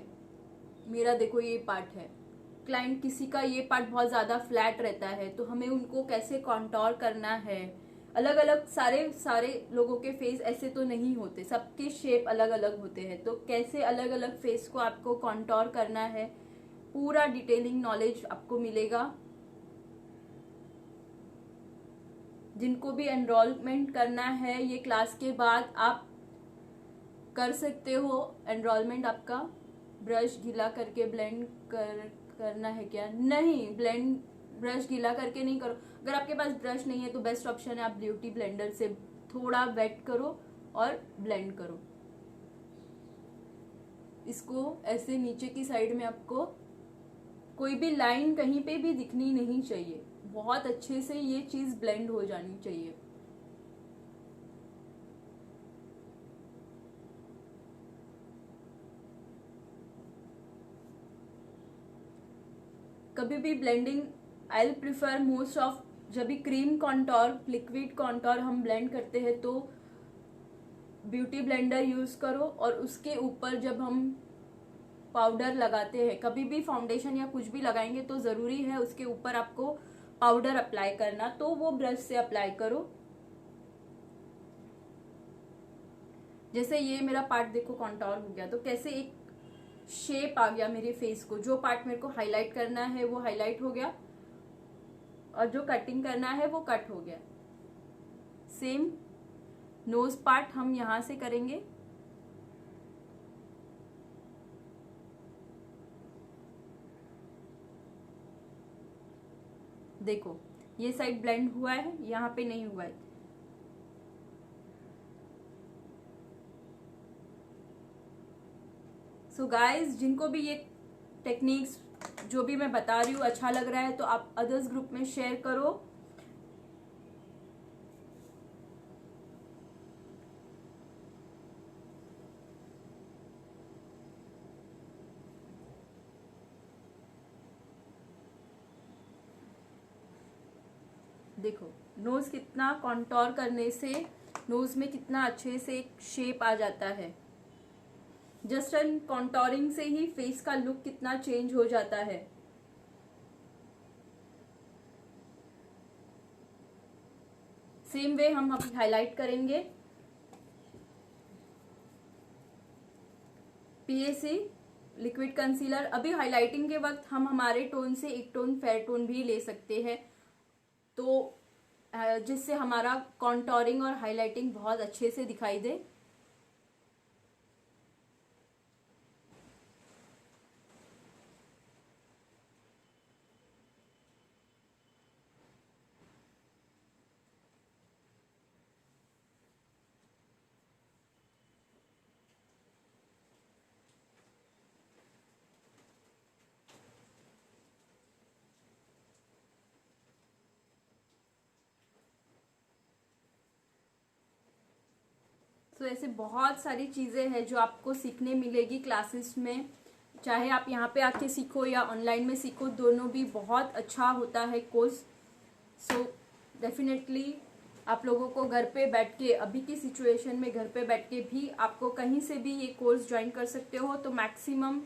मेरा देखो ये पार्ट है, क्लाइंट किसी का ये पार्ट बहुत ज्यादा फ्लैट रहता है तो हमें उनको कैसे कॉन्टोर करना है। अलग अलग सारे सारे लोगों के फेस ऐसे तो नहीं होते, सबके शेप अलग अलग होते हैं, तो कैसे अलग अलग फेस को आपको कॉन्टोर करना है पूरा डिटेलिंग नॉलेज आपको मिलेगा। जिनको भी एनरोलमेंट करना है ये क्लास के बाद आप कर सकते हो एनरोलमेंट। आपका ब्रश गीला करके ब्लेंड करना है क्या? नहीं, ब्लेंड ब्रश गीला करके नहीं करो। अगर आपके पास ब्रश नहीं है तो बेस्ट ऑप्शन है आप ब्यूटी ब्लेंडर से थोड़ा वेट करो और ब्लेंड करो। इसको ऐसे नीचे की साइड में आपको कोई भी लाइन कहीं पे भी दिखनी नहीं चाहिए, बहुत अच्छे से ये चीज ब्लेंड हो जानी चाहिए। कभी भी blending I prefer most of, जब भी क्रीम कॉन्टोर लिक्विड कॉन्टोर हम ब्लेंड करते हैं तो ब्यूटी ब्लेंडर यूज करो, और उसके ऊपर जब हम पाउडर लगाते हैं, कभी भी फाउंडेशन या कुछ भी लगाएंगे तो जरूरी है उसके ऊपर आपको पाउडर अप्लाई करना, तो वो ब्रश से अप्लाई करो। जैसे ये मेरा पार्ट देखो कॉन्टोर हो गया, तो कैसे एक शेप आ गया मेरे फेस को। जो पार्ट मेरे को हाईलाइट करना है वो हाईलाइट हो गया और जो कटिंग करना है वो कट हो गया। सेम नोज पार्ट हम यहां से करेंगे। देखो ये साइड ब्लेंड हुआ है, यहाँ पे नहीं हुआ है। सो गाइज, जिनको भी ये टेक्निक्स जो भी मैं बता रही हूँ अच्छा लग रहा है तो आप अदर्स ग्रुप में शेयर करो। देखो नोज कितना कॉन्टोर करने से नोज में कितना अच्छे से एक शेप आ जाता है। जस्ट एन कॉन्टोरिंग से ही फेस का लुक कितना चेंज हो जाता है। सेम वे हम अभी हाईलाइट करेंगे। PAC liquid concealer. अभी हाईलाइटिंग के वक्त हम हमारे टोन से एक टोन फेयर टोन भी ले सकते हैं, तो जिससे हमारा कॉन्टोरिंग और हाईलाइटिंग बहुत अच्छे से दिखाई दे। तो ऐसे बहुत सारी चीज़ें हैं जो आपको सीखने मिलेगी क्लासेस में, चाहे आप यहाँ पे आके सीखो या ऑनलाइन में सीखो, दोनों भी बहुत अच्छा होता है कोर्स। सो डेफिनेटली आप लोगों को घर पे बैठ के, अभी की सिचुएशन में घर पे बैठ के भी आपको कहीं से भी ये कोर्स ज्वाइन कर सकते हो। तो मैक्सिमम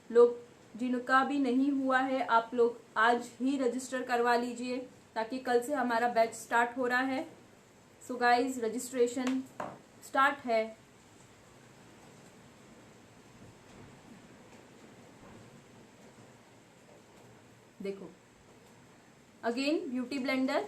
लोग जिनका भी नहीं हुआ है, आप लोग आज ही रजिस्टर करवा लीजिए, ताकि कल से हमारा बैच स्टार्ट हो रहा है। सो गाइज, रजिस्ट्रेशन स्टार्ट है। देखो अगेन ब्यूटी ब्लेंडर,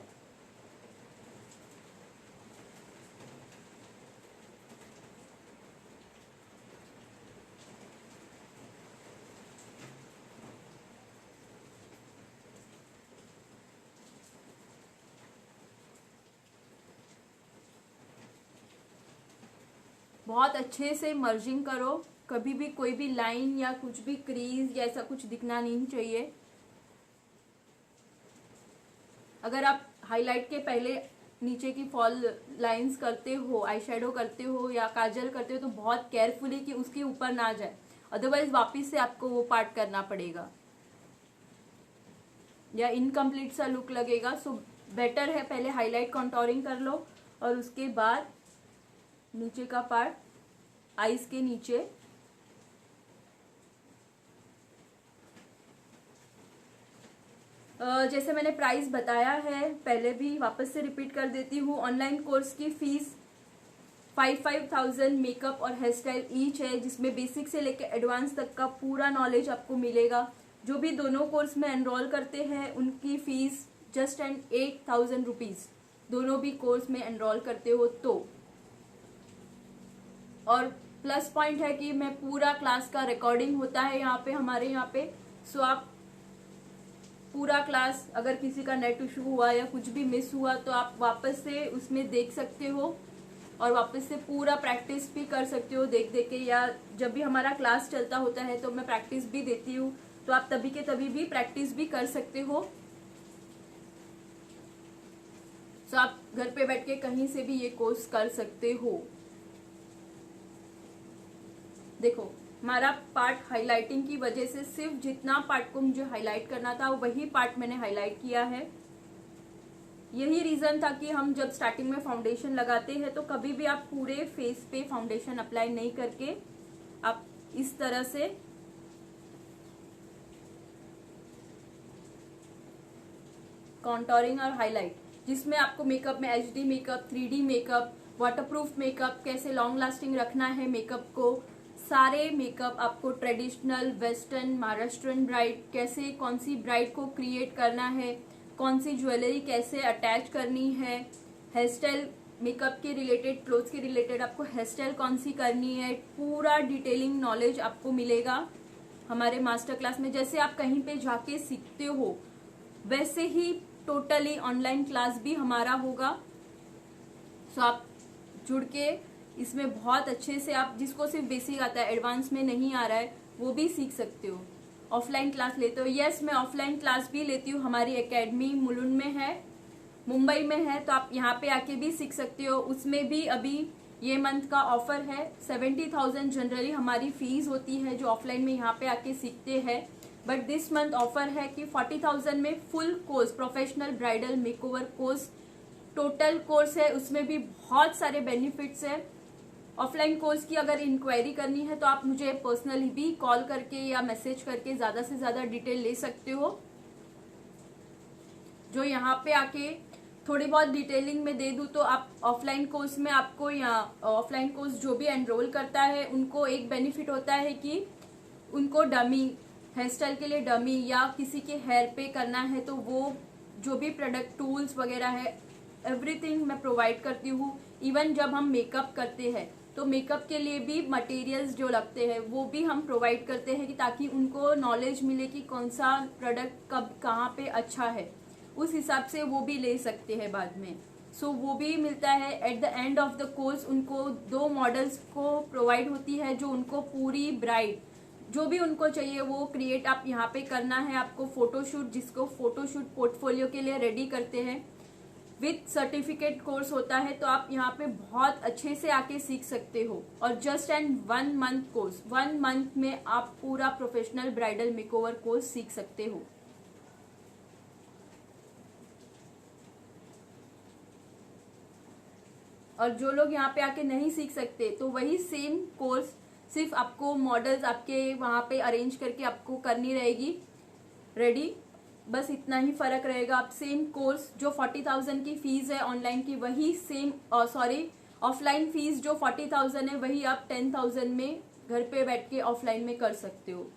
बहुत अच्छे से मर्जिंग करो, कभी भी कोई भी लाइन या कुछ भी क्रीज या ऐसा कुछ दिखना नहीं चाहिए। अगर आप हाईलाइट के पहले नीचे की फॉल लाइंस करते हो, आई शेडो करते हो या काजल करते हो, तो बहुत केयरफुली कि उसके ऊपर ना जाए, अदरवाइज वापस से आपको वो पार्ट करना पड़ेगा या इनकम्प्लीट सा लुक लगेगा। सो बेटर है पहले हाईलाइट कॉन्टोरिंग कर लो और उसके बाद नीचे का पार्ट आईज के नीचे। जैसे मैंने प्राइस बताया है पहले भी, वापस से रिपीट कर देती हूँ। ऑनलाइन कोर्स की फीस 5,000 मेकअप और हेयर स्टाइल ईच है, जिसमें बेसिक से लेकर एडवांस तक का पूरा नॉलेज आपको मिलेगा। जो भी दोनों कोर्स में एनरोल करते हैं उनकी फीस जस्ट एंड 8,000 रुपीज, दोनों भी कोर्स में एनरोल करते हो तो। और प्लस पॉइंट है कि मैं पूरा क्लास का रिकॉर्डिंग होता है यहाँ पे, हमारे यहाँ पे। सो आप पूरा क्लास, अगर किसी का नेट इशू हुआ या कुछ भी मिस हुआ तो आप वापस से उसमें देख सकते हो और वापस से पूरा प्रैक्टिस भी कर सकते हो देख देख के, या जब भी हमारा क्लास चलता होता है तो मैं प्रैक्टिस भी देती हूँ, तो आप तभी के तभी भी प्रैक्टिस भी कर सकते हो। तो आप घर पे बैठ के कहीं से भी ये कोर्स कर सकते हो। देखो हमारा पार्ट हाईलाइटिंग की वजह से सिर्फ जितना पार्ट को मुझे हाईलाइट करना था वही पार्ट मैंने हाईलाइट किया है। यही रीजन था कि हम जब स्टार्टिंग में फाउंडेशन लगाते हैं तो कभी भी आप पूरे फेस पे फाउंडेशन अप्लाई नहीं करके आप इस तरह से कॉन्टोरिंग और हाईलाइट, जिसमें आपको मेकअप में HD makeup, 3D makeup, waterproof makeup, कैसे लॉन्ग लास्टिंग रखना है मेकअप को, सारे मेकअप आपको ट्रेडिशनल, वेस्टर्न, महाराष्ट्रन ब्राइड, कैसे कौन सी ब्राइड को क्रिएट करना है, कौन सी ज्वेलरी कैसे अटैच करनी है, हेयर स्टाइल मेकअप के रिलेटेड, क्लोथ्स के रिलेटेड आपको हेयर स्टाइल कौन सी करनी है, पूरा डिटेलिंग नॉलेज आपको मिलेगा हमारे मास्टर क्लास में। जैसे आप कहीं पे जाके सीखते हो वैसे ही टोटली ऑनलाइन क्लास भी हमारा होगा। सो आप जुड़ के इसमें बहुत अच्छे से, आप जिसको सिर्फ बेसिक आता है, एडवांस में नहीं आ रहा है, वो भी सीख सकते हो। ऑफलाइन क्लास लेते हो? यस, मैं ऑफलाइन क्लास भी लेती हूँ। हमारी एकेडमी मुलुंड में है, मुंबई में है, तो आप यहाँ पे आके भी सीख सकते हो। उसमें भी अभी ये मंथ का ऑफर है, 70,000 जनरली हमारी फीस होती है जो ऑफलाइन में यहाँ पे आके सीखते हैं, बट दिस मंथ ऑफर है कि 40,000 में full course, professional bridal makeover course total course है। उसमें भी बहुत सारे बेनिफिट्स है। ऑफलाइन कोर्स की अगर इंक्वायरी करनी है तो आप मुझे पर्सनली भी कॉल करके या मैसेज करके ज्यादा से ज्यादा डिटेल ले सकते हो। जो यहाँ पे आके थोड़ी बहुत डिटेलिंग में दे दूं तो आप ऑफलाइन कोर्स में, आपको यहाँ ऑफलाइन कोर्स जो भी एनरोल करता है उनको एक बेनिफिट होता है कि उनको डमी, हेयर स्टाइल के लिए डमी या किसी के हेयर पे करना है तो वो जो भी प्रोडक्ट, टूल्स वगैरह है, एवरीथिंग मैं प्रोवाइड करती हूँ। इवन जब हम मेकअप करते हैं तो मेकअप के लिए भी मटेरियल्स जो लगते हैं वो भी हम प्रोवाइड करते हैं कि ताकि उनको नॉलेज मिले कि कौन सा प्रोडक्ट कब कहाँ पे अच्छा है, उस हिसाब से वो भी ले सकते हैं बाद में। सो वो भी मिलता है। At the end of the course उनको 2 मॉडल्स को प्रोवाइड होती है जो उनको पूरी ब्राइड जो भी उनको चाहिए वो क्रिएट आप यहाँ पे करना है। आपको फोटोशूट, जिसको फोटोशूट पोर्टफोलियो के लिए रेडी करते हैं, विथ सर्टिफिकेट कोर्स होता है, तो आप यहाँ पे बहुत अच्छे से आके सीख सकते हो। और just and 1 month course, 1 month में आप पूरा प्रोफेशनल ब्राइडल मेकओवर कोर्स सीख सकते हो। और जो लोग यहाँ पे आके नहीं सीख सकते, तो वही सेम कोर्स सिर्फ आपको मॉडल्स आपके वहाँ पे अरेंज करके आपको करनी रहेगी रेडी, बस इतना ही फर्क रहेगा। आप सेम कोर्स जो 40,000 की फीस है ऑनलाइन की, वही सेम ऑफलाइन फीस जो 40,000 है, वही आप 10,000 में घर पे बैठ के ऑफलाइन में कर सकते हो।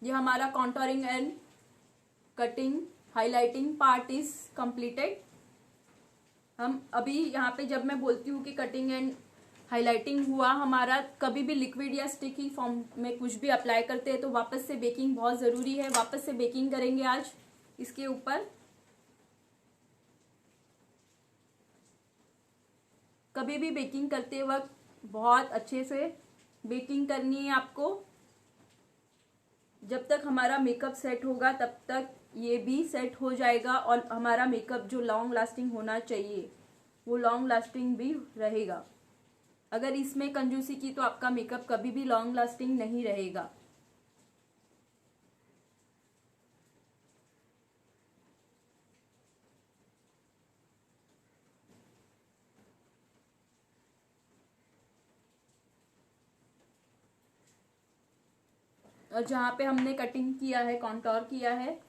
ये हमारा contouring and cutting highlighting part is completed. हम अभी यहाँ पे जब मैं बोलती हूँ कि कटिंग एंड हाईलाइटिंग हुआ हमारा, कभी भी लिक्विड या स्टिकी फॉर्म में कुछ भी अप्लाई करते हैं तो वापस से बेकिंग बहुत ज़रूरी है। वापस से बेकिंग करेंगे आज इसके ऊपर। कभी भी बेकिंग करते वक्त बहुत अच्छे से बेकिंग करनी है आपको। जब तक हमारा मेकअप सेट होगा तब तक ये भी सेट हो जाएगा, और हमारा मेकअप जो लॉन्ग लास्टिंग होना चाहिए वो लॉन्ग लास्टिंग भी रहेगा। अगर इसमें कंजूसी की तो आपका मेकअप कभी भी लॉन्ग लास्टिंग नहीं रहेगा। और जहाँ पे हमने कटिंग किया है, कॉन्टोर किया है,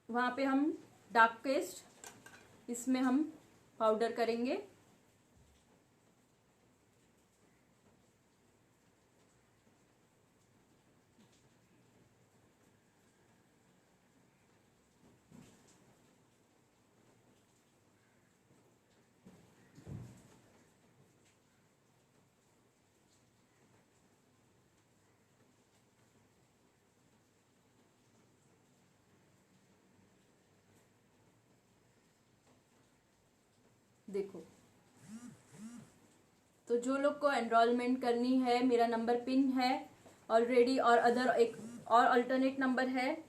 वहाँ पे हम डार्क पेस्ट इसमें हम पाउडर करेंगे। देखो, तो जो लोग को एनरोलमेंट करनी है, मेरा नंबर पिन है ऑलरेडी, और अदर एक और अल्टरनेट नंबर है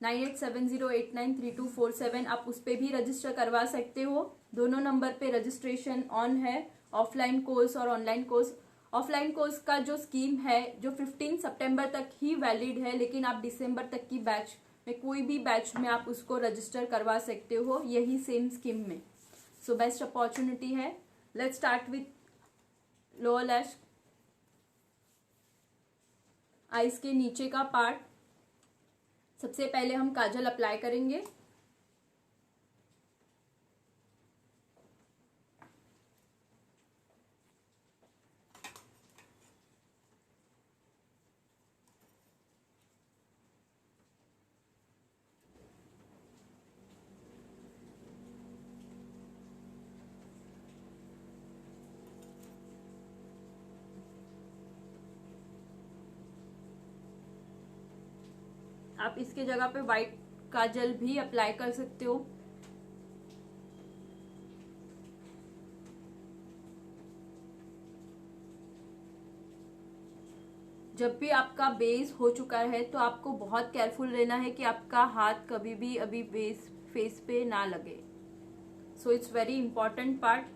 9870893247। आप उस पर भी रजिस्टर करवा सकते हो। दोनों नंबर पे रजिस्ट्रेशन ऑन है, ऑफलाइन कोर्स और ऑनलाइन कोर्स। ऑफलाइन कोर्स का जो स्कीम है जो 15 सितंबर तक ही वैलिड है, लेकिन आप दिसंबर तक की बैच में कोई भी बैच में आप उसको रजिस्टर करवा सकते हो, यही सेम स्कीम में। सो बेस्ट अपॉर्चुनिटी है। Let's start with lower lash, eyes के नीचे का पार्ट। सबसे पहले हम काजल अप्लाई करेंगे। आप इसके जगह पे व्हाइट काजल भी अप्लाई कर सकते हो। जब भी आपका बेस हो चुका है तो आपको बहुत केयरफुल रहना है कि आपका हाथ कभी भी अभी बेस फेस पे ना लगे। So it's very important part.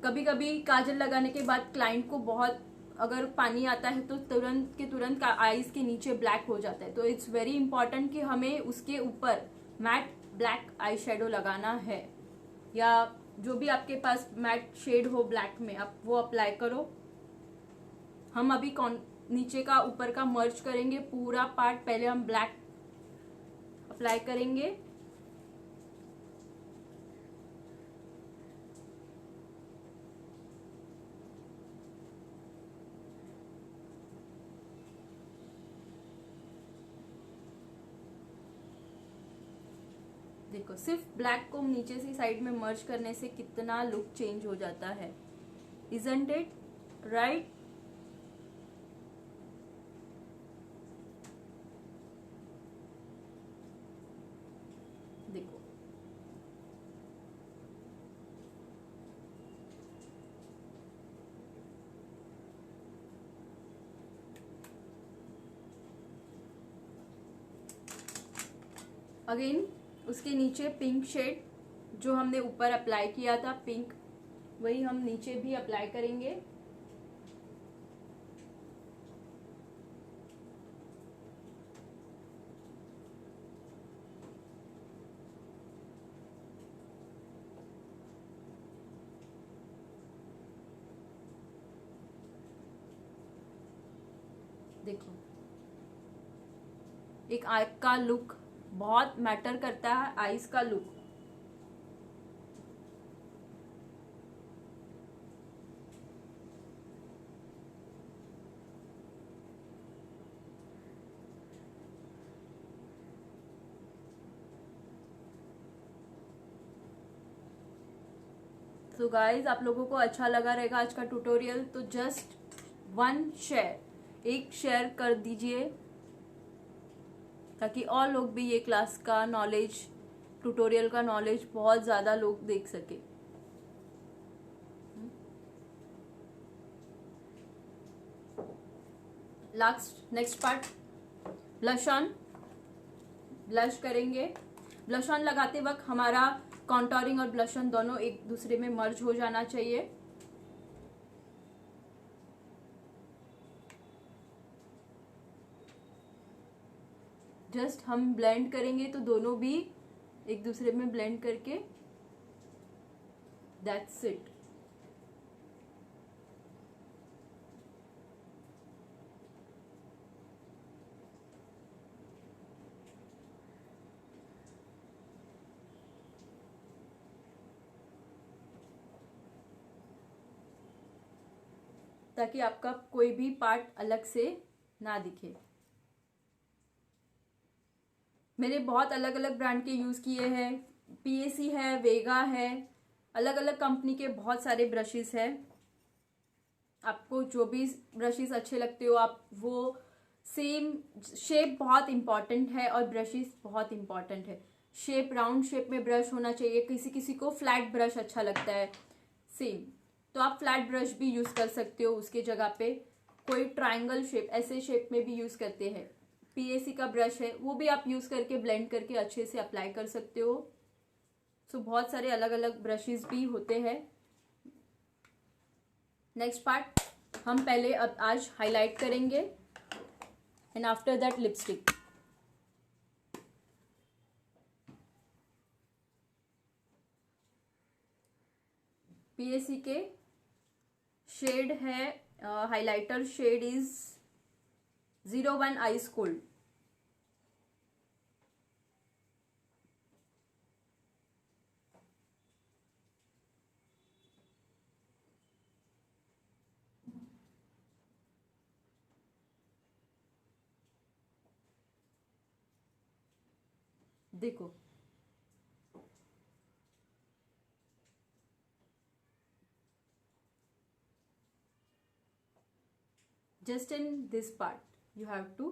कभी कभी काजल लगाने के बाद क्लाइंट को बहुत अगर पानी आता है तो तुरंत के तुरंत आईज के नीचे ब्लैक हो जाता है। तो इट्स वेरी इंपॉर्टेंट कि हमें उसके ऊपर मैट ब्लैक आई शेडो लगाना है, या जो भी आपके पास मैट शेड हो ब्लैक में आप वो अप्लाई करो। हम अभी नीचे का ऊपर का मर्ज करेंगे पूरा पार्ट। पहले हम ब्लैक अप्लाई करेंगे। देखो, सिर्फ ब्लैक को नीचे से साइड में मर्ज करने से कितना लुक चेंज हो जाता है, इजंट इट राइट? देखो, अगेन उसके नीचे पिंक शेड जो हमने ऊपर अप्लाई किया था पिंक, वही हम नीचे भी अप्लाई करेंगे। देखो, एक आई का लुक बहुत मैटर करता है, आईज का लुक। तो गाइज, आप लोगों को अच्छा लगा रहेगा आज का ट्यूटोरियल, तो जस्ट वन शेयर, एक शेयर कर दीजिए ताकि और लोग भी ये क्लास का नॉलेज, ट्यूटोरियल का नॉलेज बहुत ज़्यादा लोग देख सके। Next part, blush on. Blush करेंगे। ब्लश ऑन लगाते वक्त हमारा कॉन्टोरिंग और ब्लश ऑन दोनों एक दूसरे में मर्ज हो जाना चाहिए। जस्ट हम ब्लेंड करेंगे तो दोनों भी एक दूसरे में ब्लेंड करके, दैट्स इट। ताकि आपका कोई भी पार्ट अलग से ना दिखे। मैंने बहुत अलग अलग ब्रांड के यूज़ किए हैं, पीएसी है, वेगा है, अलग अलग कंपनी के बहुत सारे ब्रशेस हैं। आपको जो भी ब्रशेस अच्छे लगते हो आप वो, सेम शेप बहुत इंपॉर्टेंट है और ब्रशेस बहुत इंपॉर्टेंट है। शेप राउंड शेप में ब्रश होना चाहिए, किसी किसी को फ्लैट ब्रश अच्छा लगता है सेम, तो आप फ्लैट ब्रश भी यूज़ कर सकते हो उसके जगह पे। कोई ट्रायंगल शेप, ऐसे शेप में भी यूज़ करते हैं। पीएसी का ब्रश है वो भी आप यूज़ करके ब्लेंड करके अच्छे से अप्लाई कर सकते हो। सो बहुत सारे अलग अलग ब्रशेस भी होते हैं। नेक्स्ट पार्ट, हम पहले अब आज हाईलाइट करेंगे and after that lipstick. PAC के शेड है, highlighter shade is 01 ice cold. देखो, just in this part you have to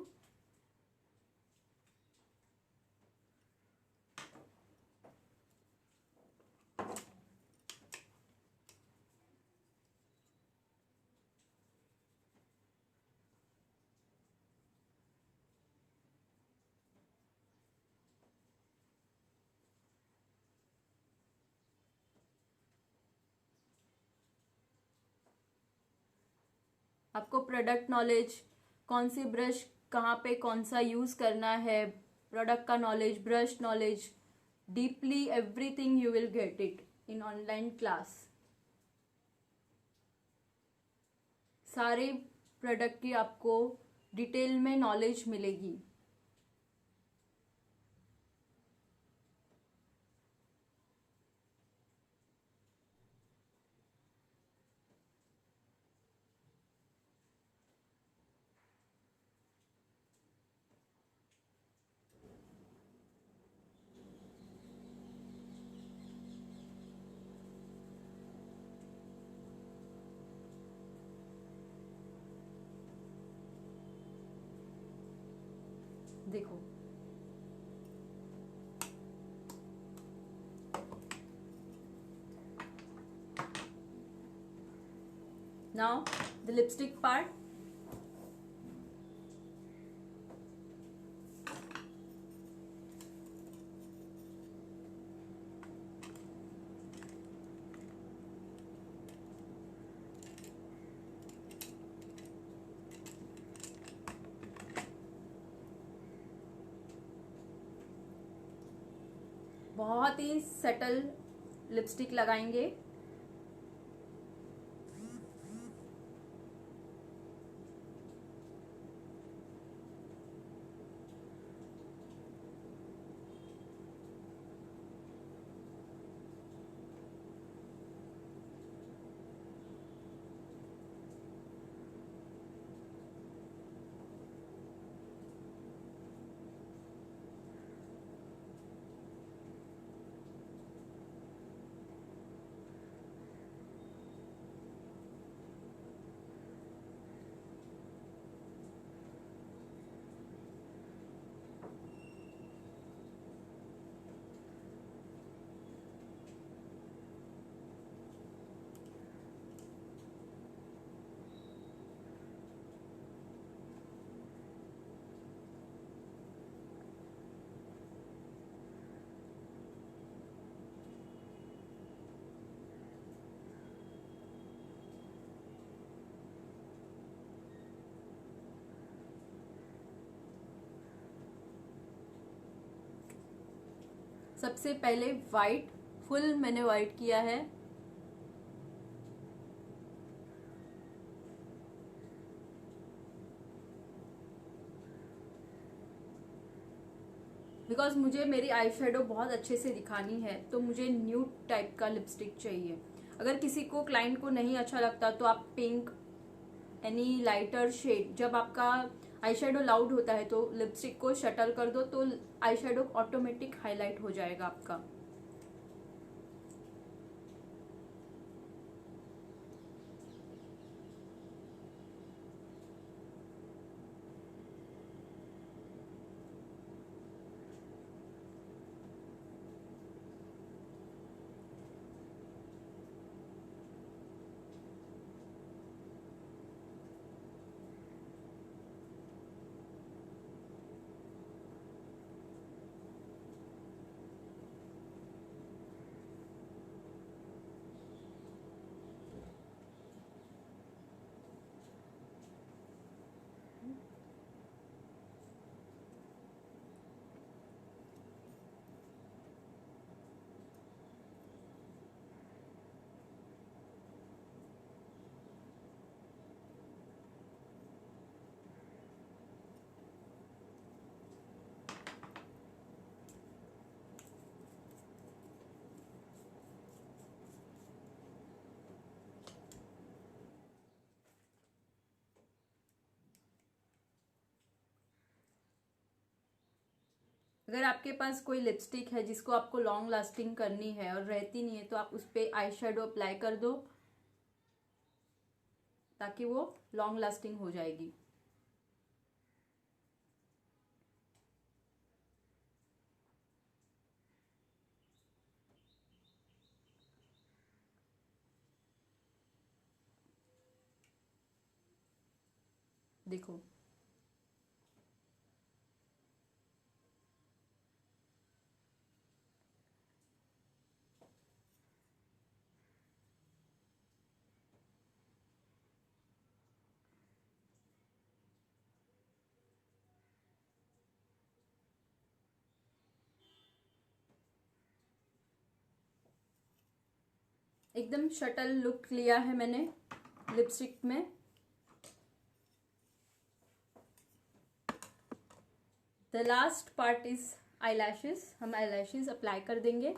आपको प्रोडक्ट नॉलेज, कौन सी ब्रश कहाँ पे कौन सा यूज़ करना है, प्रोडक्ट का knowledge, brush knowledge, deeply everything you will get it in online class. सारे प्रोडक्ट की आपको डिटेल में नॉलेज मिलेगी। देखो, now the lipstick part. बहुत ही सटल लिपस्टिक लगाएंगे। सबसे पहले वाइट, फुल मैंने वाइट किया है। बिकॉज मुझे मेरी आई शेडो बहुत अच्छे से दिखानी है, तो मुझे न्यूड टाइप का लिपस्टिक चाहिए। अगर किसी को, क्लाइंट को नहीं अच्छा लगता तो आप पिंक, एनी लाइटर शेड, जब आपका आई शेडो लाउड होता है तो लिपस्टिक को शटल कर दो, तो आई शेडो ऑटोमेटिक हाईलाइट हो जाएगा आपका। अगर आपके पास कोई लिपस्टिक है जिसको आपको लॉन्ग लास्टिंग करनी है और रहती नहीं है, तो आप उस पर आई शेडो अप्लाई कर दो, ताकि वो लॉन्ग लास्टिंग हो जाएगी। देखो, एकदम शटल लुक लिया है मैंने लिपस्टिक में। The last part is eye lashes. हम आई लैशेस अप्लाई कर देंगे।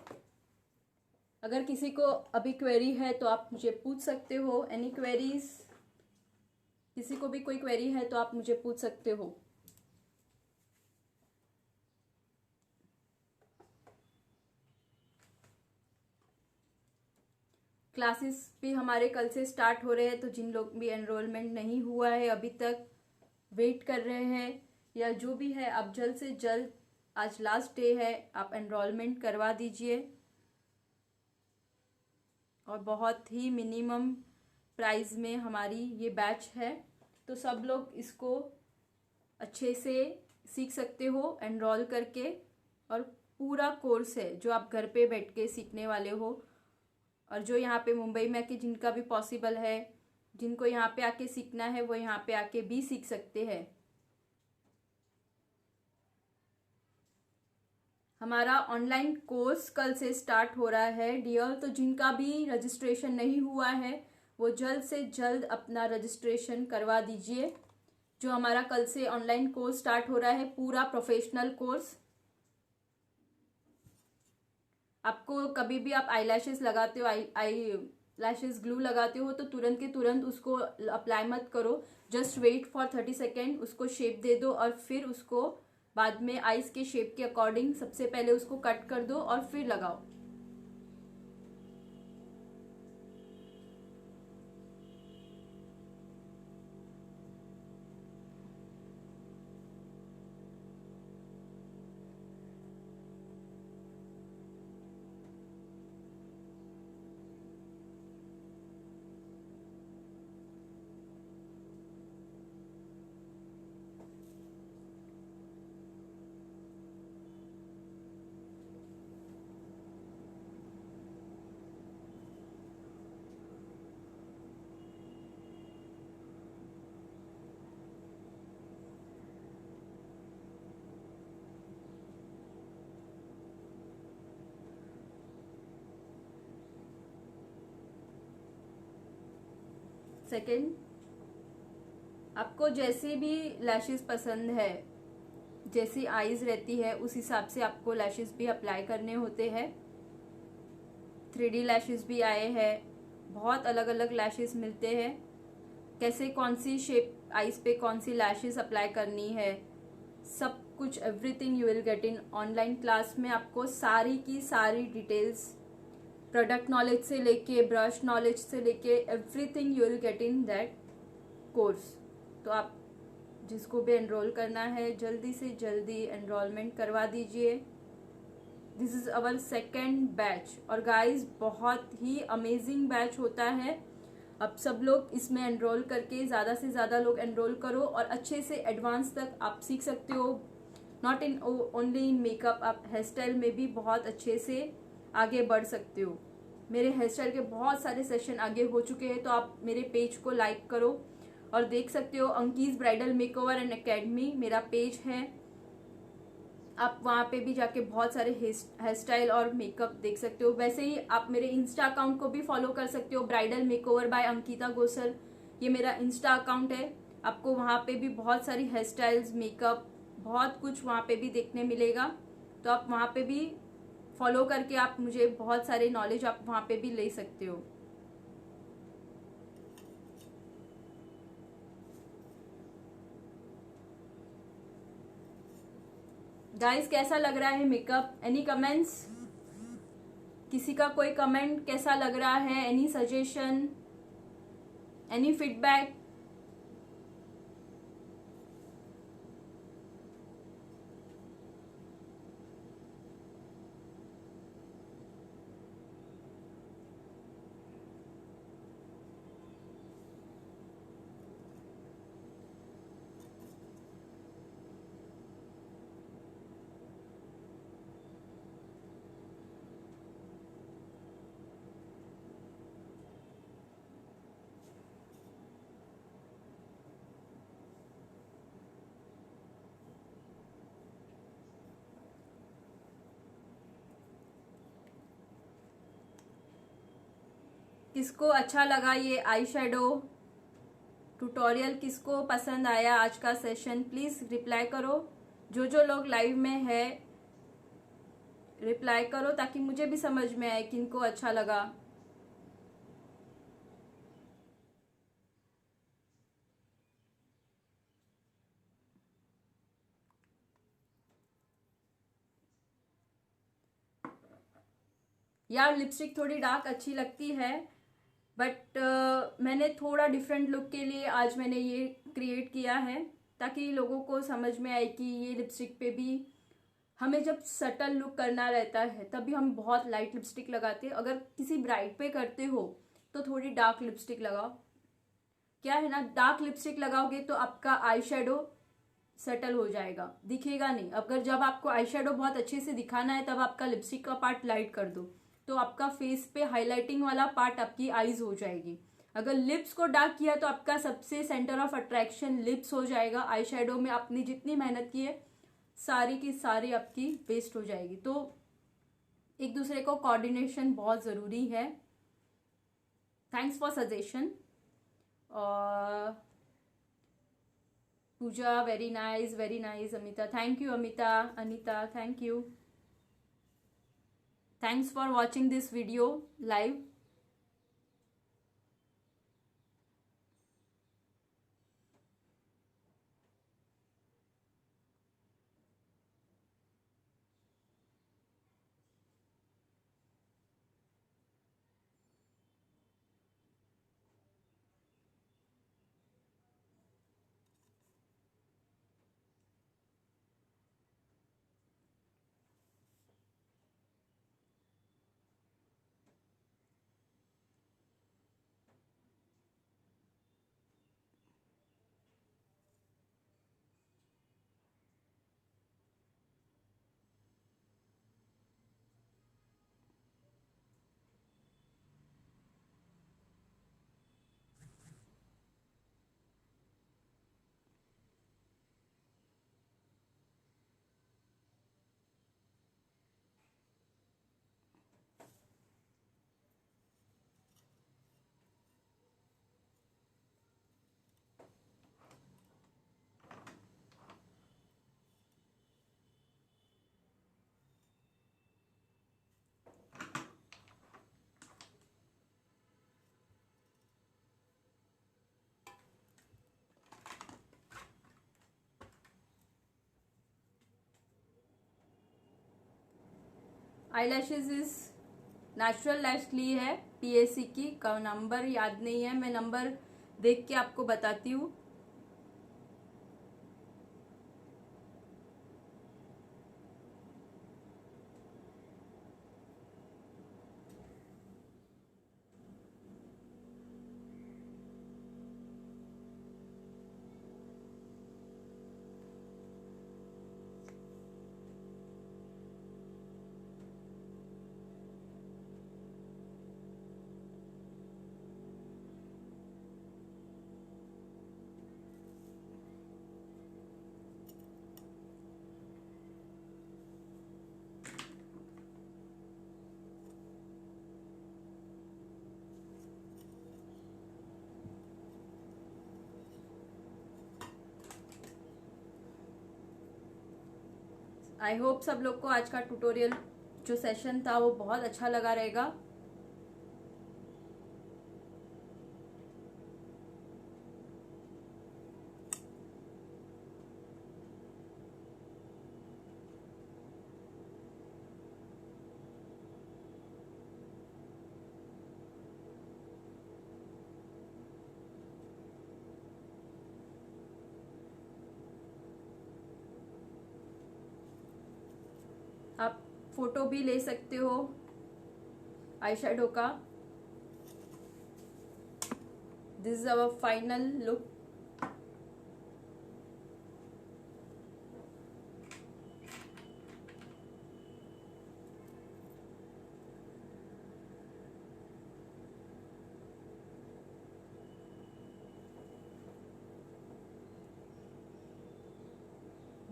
अगर किसी को अभी क्वेरी है तो आप मुझे पूछ सकते हो। एनी क्वेरीज, किसी को भी कोई क्वेरी है तो आप मुझे पूछ सकते हो। क्लासेस भी हमारे कल से स्टार्ट हो रहे हैं, तो जिन लोग भी एनरोलमेंट नहीं हुआ है अभी तक, वेट कर रहे हैं या जो भी है, आप जल्द से जल्द, आज लास्ट डे है, आप एनरोलमेंट करवा दीजिए। और बहुत ही मिनिमम प्राइस में हमारी ये बैच है, तो सब लोग इसको अच्छे से सीख सकते हो एनरोल करके। और पूरा कोर्स है जो आप घर पे बैठ के सीखने वाले हो। और जो यहाँ पे मुंबई में आके, जिनका भी पॉसिबल है, जिनको यहाँ पे आके सीखना है, वो यहाँ पे आके भी सीख सकते हैं। हमारा ऑनलाइन कोर्स कल से स्टार्ट हो रहा है डियर। तो जिनका भी रजिस्ट्रेशन नहीं हुआ है वो जल्द से जल्द अपना रजिस्ट्रेशन करवा दीजिए। जो हमारा कल से ऑनलाइन कोर्स स्टार्ट हो रहा है, पूरा प्रोफेशनल कोर्स। आपको कभी भी आप आई लैशेस लगाते हो, आई लैशेस ग्लू लगाते हो तो तुरंत के तुरंत उसको अप्लाई मत करो। जस्ट वेट फॉर 30 सेकेंड, उसको शेप दे दो और फिर उसको बाद में आईज के शेप के अकॉर्डिंग सबसे पहले उसको कट कर दो और फिर लगाओ। सेकेंड, आपको जैसे भी लैशेस पसंद है, जैसी आईज रहती है उस हिसाब से आपको लैशेस भी अप्लाई करने होते हैं। 3D लैशेस भी आए हैं, बहुत अलग अलग लैशेस मिलते हैं। कैसे कौन सी शेप आईज पे कौन सी लैशेस अप्लाई करनी है, सब कुछ everything you will get in online class में। आपको सारी की सारी डिटेल्स, प्रोडक्ट नॉलेज से लेके ब्रश नॉलेज से लेके everything you will get in that course. तो आप जिसको भी एनरोल करना है जल्दी से जल्दी एनरोलमेंट करवा दीजिए। This is our second batch और गाइस बहुत ही अमेजिंग बैच होता है। अब सब लोग इसमें एनरोल करके ज़्यादा से ज़्यादा लोग एनरोल करो और अच्छे से एडवांस तक आप सीख सकते हो। Not in only in makeup, आप हेयर स्टाइल में भी बहुत अच्छे से आगे बढ़ सकते हो। मेरे हेयर स्टाइल के बहुत सारे सेशन आगे हो चुके हैं, तो आप मेरे पेज को लाइक करो और देख सकते हो अंकीज ब्राइडल मेकओवर एंड एकेडमी मेरा पेज है। आप वहाँ पे भी जाके बहुत सारे हेयर स्टाइल और मेकअप देख सकते हो। वैसे ही आप मेरे इंस्टा अकाउंट को भी फॉलो कर सकते हो, bridal makeover by Ankita Gosal, ये मेरा इंस्टा अकाउंट है। आपको वहाँ पे भी बहुत सारी हेयर स्टाइल्स, मेकअप, बहुत कुछ वहाँ पे भी देखने मिलेगा। तो आप वहाँ पे भी फॉलो करके आप मुझे बहुत सारे नॉलेज आप वहाँ पे भी ले सकते हो। गाइस कैसा लग रहा है मेकअप? Any comments? किसी का कोई कमेंट कैसा लग रहा है? Any suggestion, any feedback? किसको अच्छा लगा ये आई शेडो ट्यूटोरियल? किसको पसंद आया आज का सेशन? प्लीज रिप्लाई करो। जो लोग लाइव में है रिप्लाई करो ताकि मुझे भी समझ में आए किनको अच्छा लगा। यार लिपस्टिक थोड़ी डार्क अच्छी लगती है, बट मैंने थोड़ा डिफरेंट लुक के लिए आज मैंने ये क्रिएट किया है ताकि लोगों को समझ में आए कि ये लिपस्टिक पे भी हमें जब सटल लुक करना रहता है तभी हम बहुत लाइट लिपस्टिक लगाते हैं। अगर किसी ब्राइड पे करते हो तो थोड़ी डार्क लिपस्टिक लगाओ। क्या है ना, डार्क लिपस्टिक लगाओगे तो आपका आई शेडो सेटल हो जाएगा, दिखेगा नहीं। अगर जब आपको आई शेडो बहुत अच्छे से दिखाना है तब आपका लिपस्टिक का पार्ट लाइट कर दो तो आपका फेस पे हाईलाइटिंग वाला पार्ट आपकी आईज हो जाएगी। अगर लिप्स को डार्क किया तो आपका सबसे सेंटर ऑफ अट्रैक्शन लिप्स हो जाएगा। आई शेडो में आपने जितनी मेहनत की है सारी की सारी आपकी वेस्ट हो जाएगी। तो एक दूसरे को कोऑर्डिनेशन बहुत ज़रूरी है। Thanks for suggestion. Pooja very nice. Amita thank you. Anita thank you. Thanks for watching this video live. Eyelashes is natural lash ली है पीएसी की, का नंबर याद नहीं है, मैं नंबर देख के आपको बताती हूँ। आई होप सब लोग को आज का ट्यूटोरियल जो सेशन था वो बहुत अच्छा लगा रहेगा। आप फोटो भी ले सकते हो आई शेडो का। This is our final look.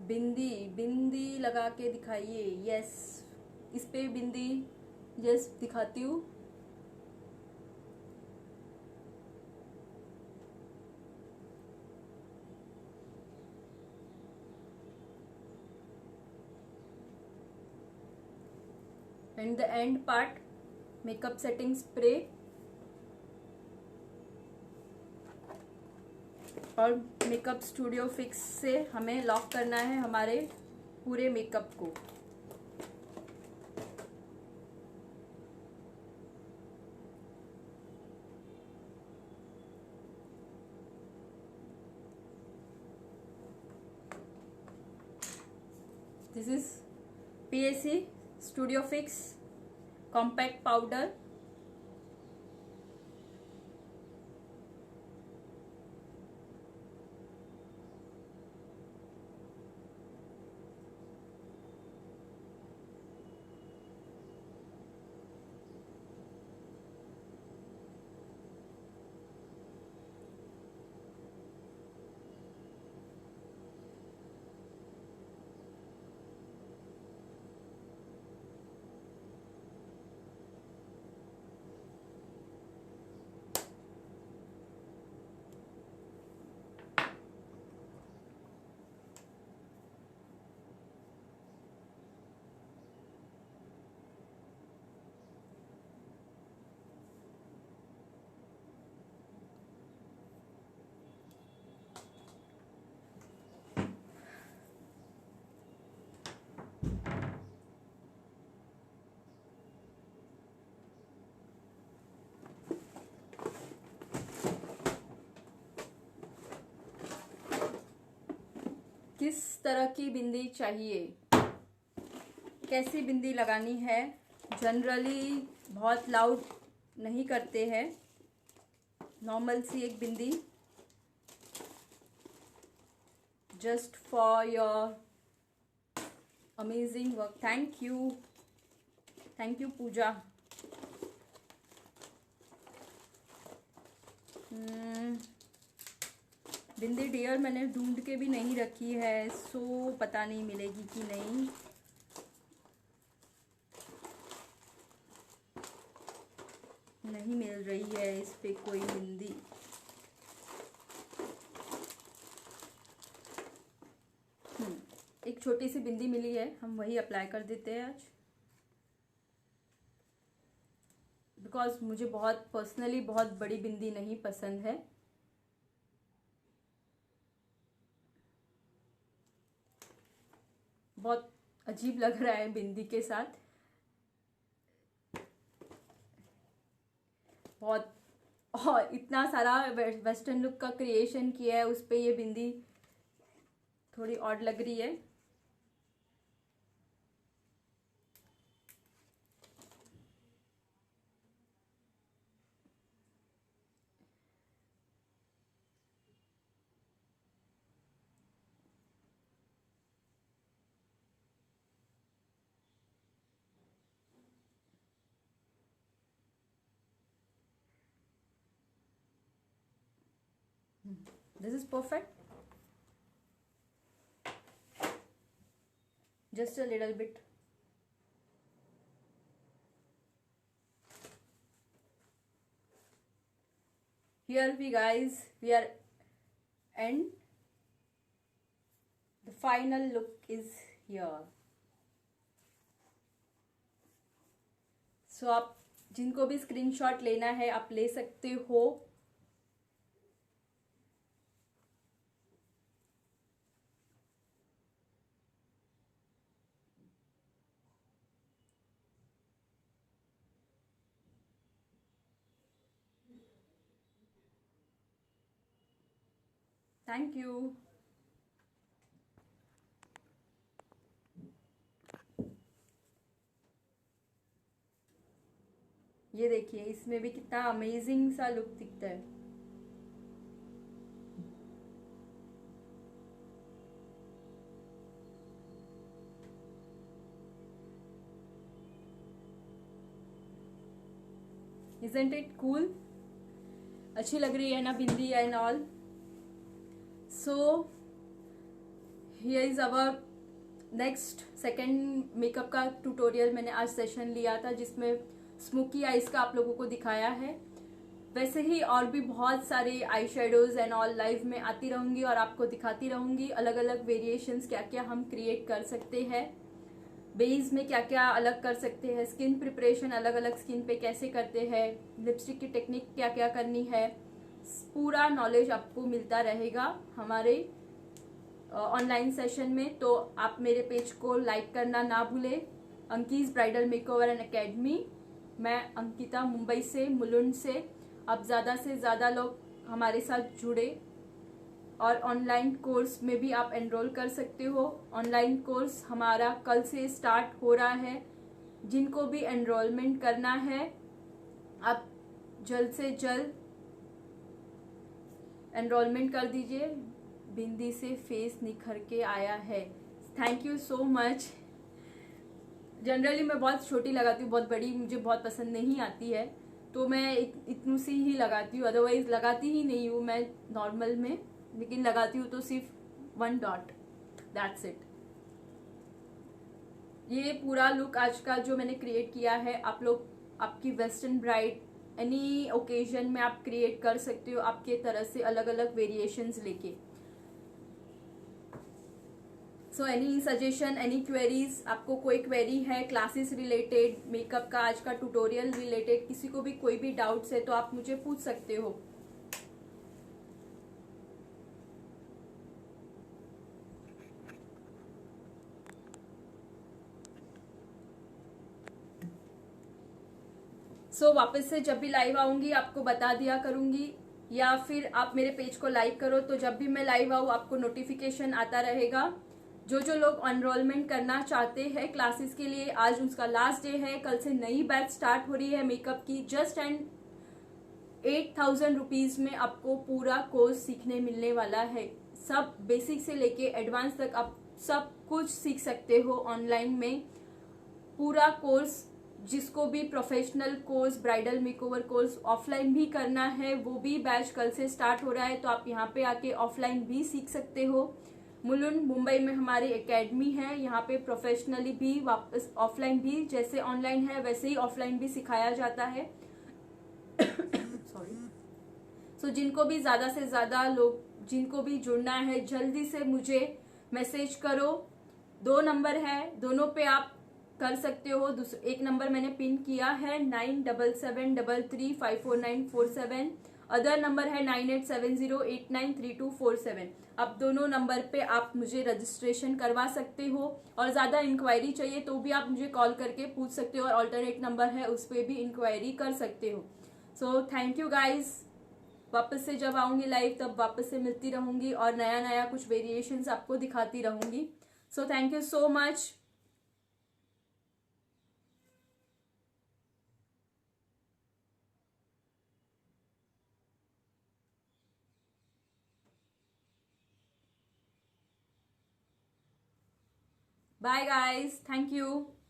Bindi bindi लगा के दिखाइए। यस, इस पे बिंदी यस दिखाती हूँ। And the end part makeup setting spray और मेकअप स्टूडियो फिक्स से हमें लॉक करना है हमारे पूरे मेकअप को। This is PAC studio fix compact powder. किस तरह की बिंदी चाहिए, कैसी बिंदी लगानी है। जनरली बहुत लाउड नहीं करते हैं, नॉर्मल सी एक bindi, just for your amazing work. Thank you Pooja. Bindi dear मैंने ढूंढ के भी नहीं रखी है, सो पता नहीं मिलेगी कि नहीं। नहीं मिल रही है इस पे कोई बिंदी। एक छोटी सी बिंदी मिली है, हम वही अप्लाई कर देते हैं आज, बिकॉज मुझे बहुत पर्सनली बहुत बड़ी बिंदी नहीं पसंद है। बहुत अजीब लग रहा है बिंदी के साथ, बहुत। और इतना सारा वेस्टर्न लुक का क्रिएशन किया है, उस पे ये बिंदी थोड़ी ऑड लग रही है। This is perfect. Just a little bit. Here we are and the final look is here. So आप जिनको भी स्क्रीनशॉट लेना है आप ले सकते हो। Thank you. ये देखिए इसमें भी कितना अमेजिंग सा लुक दिखता है। Isn't it cool? अच्छी लग रही है ना bindi and all. So here is our next second makeup का ट्यूटोरियल। मैंने आज सेशन लिया था जिसमें स्मोकी आईज का आप लोगों को दिखाया है। वैसे ही और भी बहुत सारे eye shadows and all live में आती रहूंगी और आपको दिखाती रहूंगी अलग अलग वेरिएशंस क्या क्या हम क्रिएट कर सकते हैं, बेस में क्या क्या अलग कर सकते हैं, स्किन प्रिपरेशन अलग अलग स्किन पे कैसे करते हैं, लिपस्टिक की टेक्निक क्या क्या करनी है, पूरा नॉलेज आपको मिलता रहेगा हमारे ऑनलाइन सेशन में। तो आप मेरे पेज को लाइक करना ना भूले, अंकीज ब्राइडल मेकओवर एंड एकेडमी। मैं अंकिता, मुंबई से, मुलुंड से। अब ज़्यादा से ज़्यादा लोग हमारे साथ जुड़े और ऑनलाइन कोर्स में भी आप एनरोल कर सकते हो। ऑनलाइन कोर्स हमारा कल से स्टार्ट हो रहा है। जिनको भी एनरोलमेंट करना है आप जल्द से जल्द एनरोलमेंट कर दीजिए। बिंदी से फेस निखर के आया है। Thank you so much. Generally मैं बहुत छोटी लगाती हूँ, बहुत बड़ी मुझे बहुत पसंद नहीं आती है, तो मैं इतनी सी ही लगाती हूँ, अदरवाइज लगाती ही नहीं हूँ मैं नॉर्मल में। लेकिन लगाती हूँ तो सिर्फ 1 डॉट, दैट्स इट। ये पूरा लुक आज का जो मैंने क्रिएट किया है, आप लोग आपकी वेस्टर्न ब्राइड एनी ओकेजन में आप क्रिएट कर सकते हो आपके तरह से अलग अलग वेरिएशंस लेके। So any suggestion, any queries, आपको कोई क्वेरी है क्लासेस रिलेटेड, मेकअप का आज का ट्यूटोरियल रिलेटेड, किसी को भी कोई भी डाउट्स है तो आप मुझे पूछ सकते हो। सो वापस से जब भी लाइव आऊंगी आपको बता दिया करूंगी या फिर आप मेरे पेज को लाइक करो, तो जब भी मैं लाइव आऊँ आपको नोटिफिकेशन आता रहेगा। जो लोग एनरोलमेंट करना चाहते हैं क्लासेस के लिए, आज उसका लास्ट डे है। कल से नई बैच स्टार्ट हो रही है मेकअप की। जस्ट एंड 8,000 रुपीज में आपको पूरा कोर्स सीखने मिलने वाला है। सब बेसिक से लेके एडवांस तक आप सब कुछ सीख सकते हो ऑनलाइन में। पूरा कोर्स, जिसको भी professional course, bridal makeover course offline भी करना है, वो भी बैच कल से स्टार्ट हो रहा है, तो आप यहाँ पे आके ऑफलाइन भी सीख सकते हो। मुलुंड मुंबई में हमारी एकेडमी है। यहाँ पे प्रोफेशनली भी, वापस ऑफलाइन भी, जैसे ऑनलाइन है वैसे ही ऑफलाइन भी सिखाया जाता है। सॉरी। सो जिनको भी ज्यादा से ज्यादा लोग, जिनको भी जुड़ना है, जल्दी से मुझे मैसेज करो। 2 नंबर है, दोनों पे आप कर सकते हो। एक नंबर मैंने पिन किया है 9773354947। अदर नंबर है 9870893247। अब दोनों नंबर पे आप मुझे रजिस्ट्रेशन करवा सकते हो, और ज्यादा इंक्वायरी चाहिए तो भी आप मुझे कॉल करके पूछ सकते हो, और ऑल्टरनेट नंबर है उस पर भी इंक्वायरी कर सकते हो। So thank you guys. वापस से जब आऊंगी लाइव तब वापस से मिलती रहूंगी और नया नया कुछ वेरिएशंस आपको दिखाती रहूंगी। So thank you so much. Bye guys. Thank you.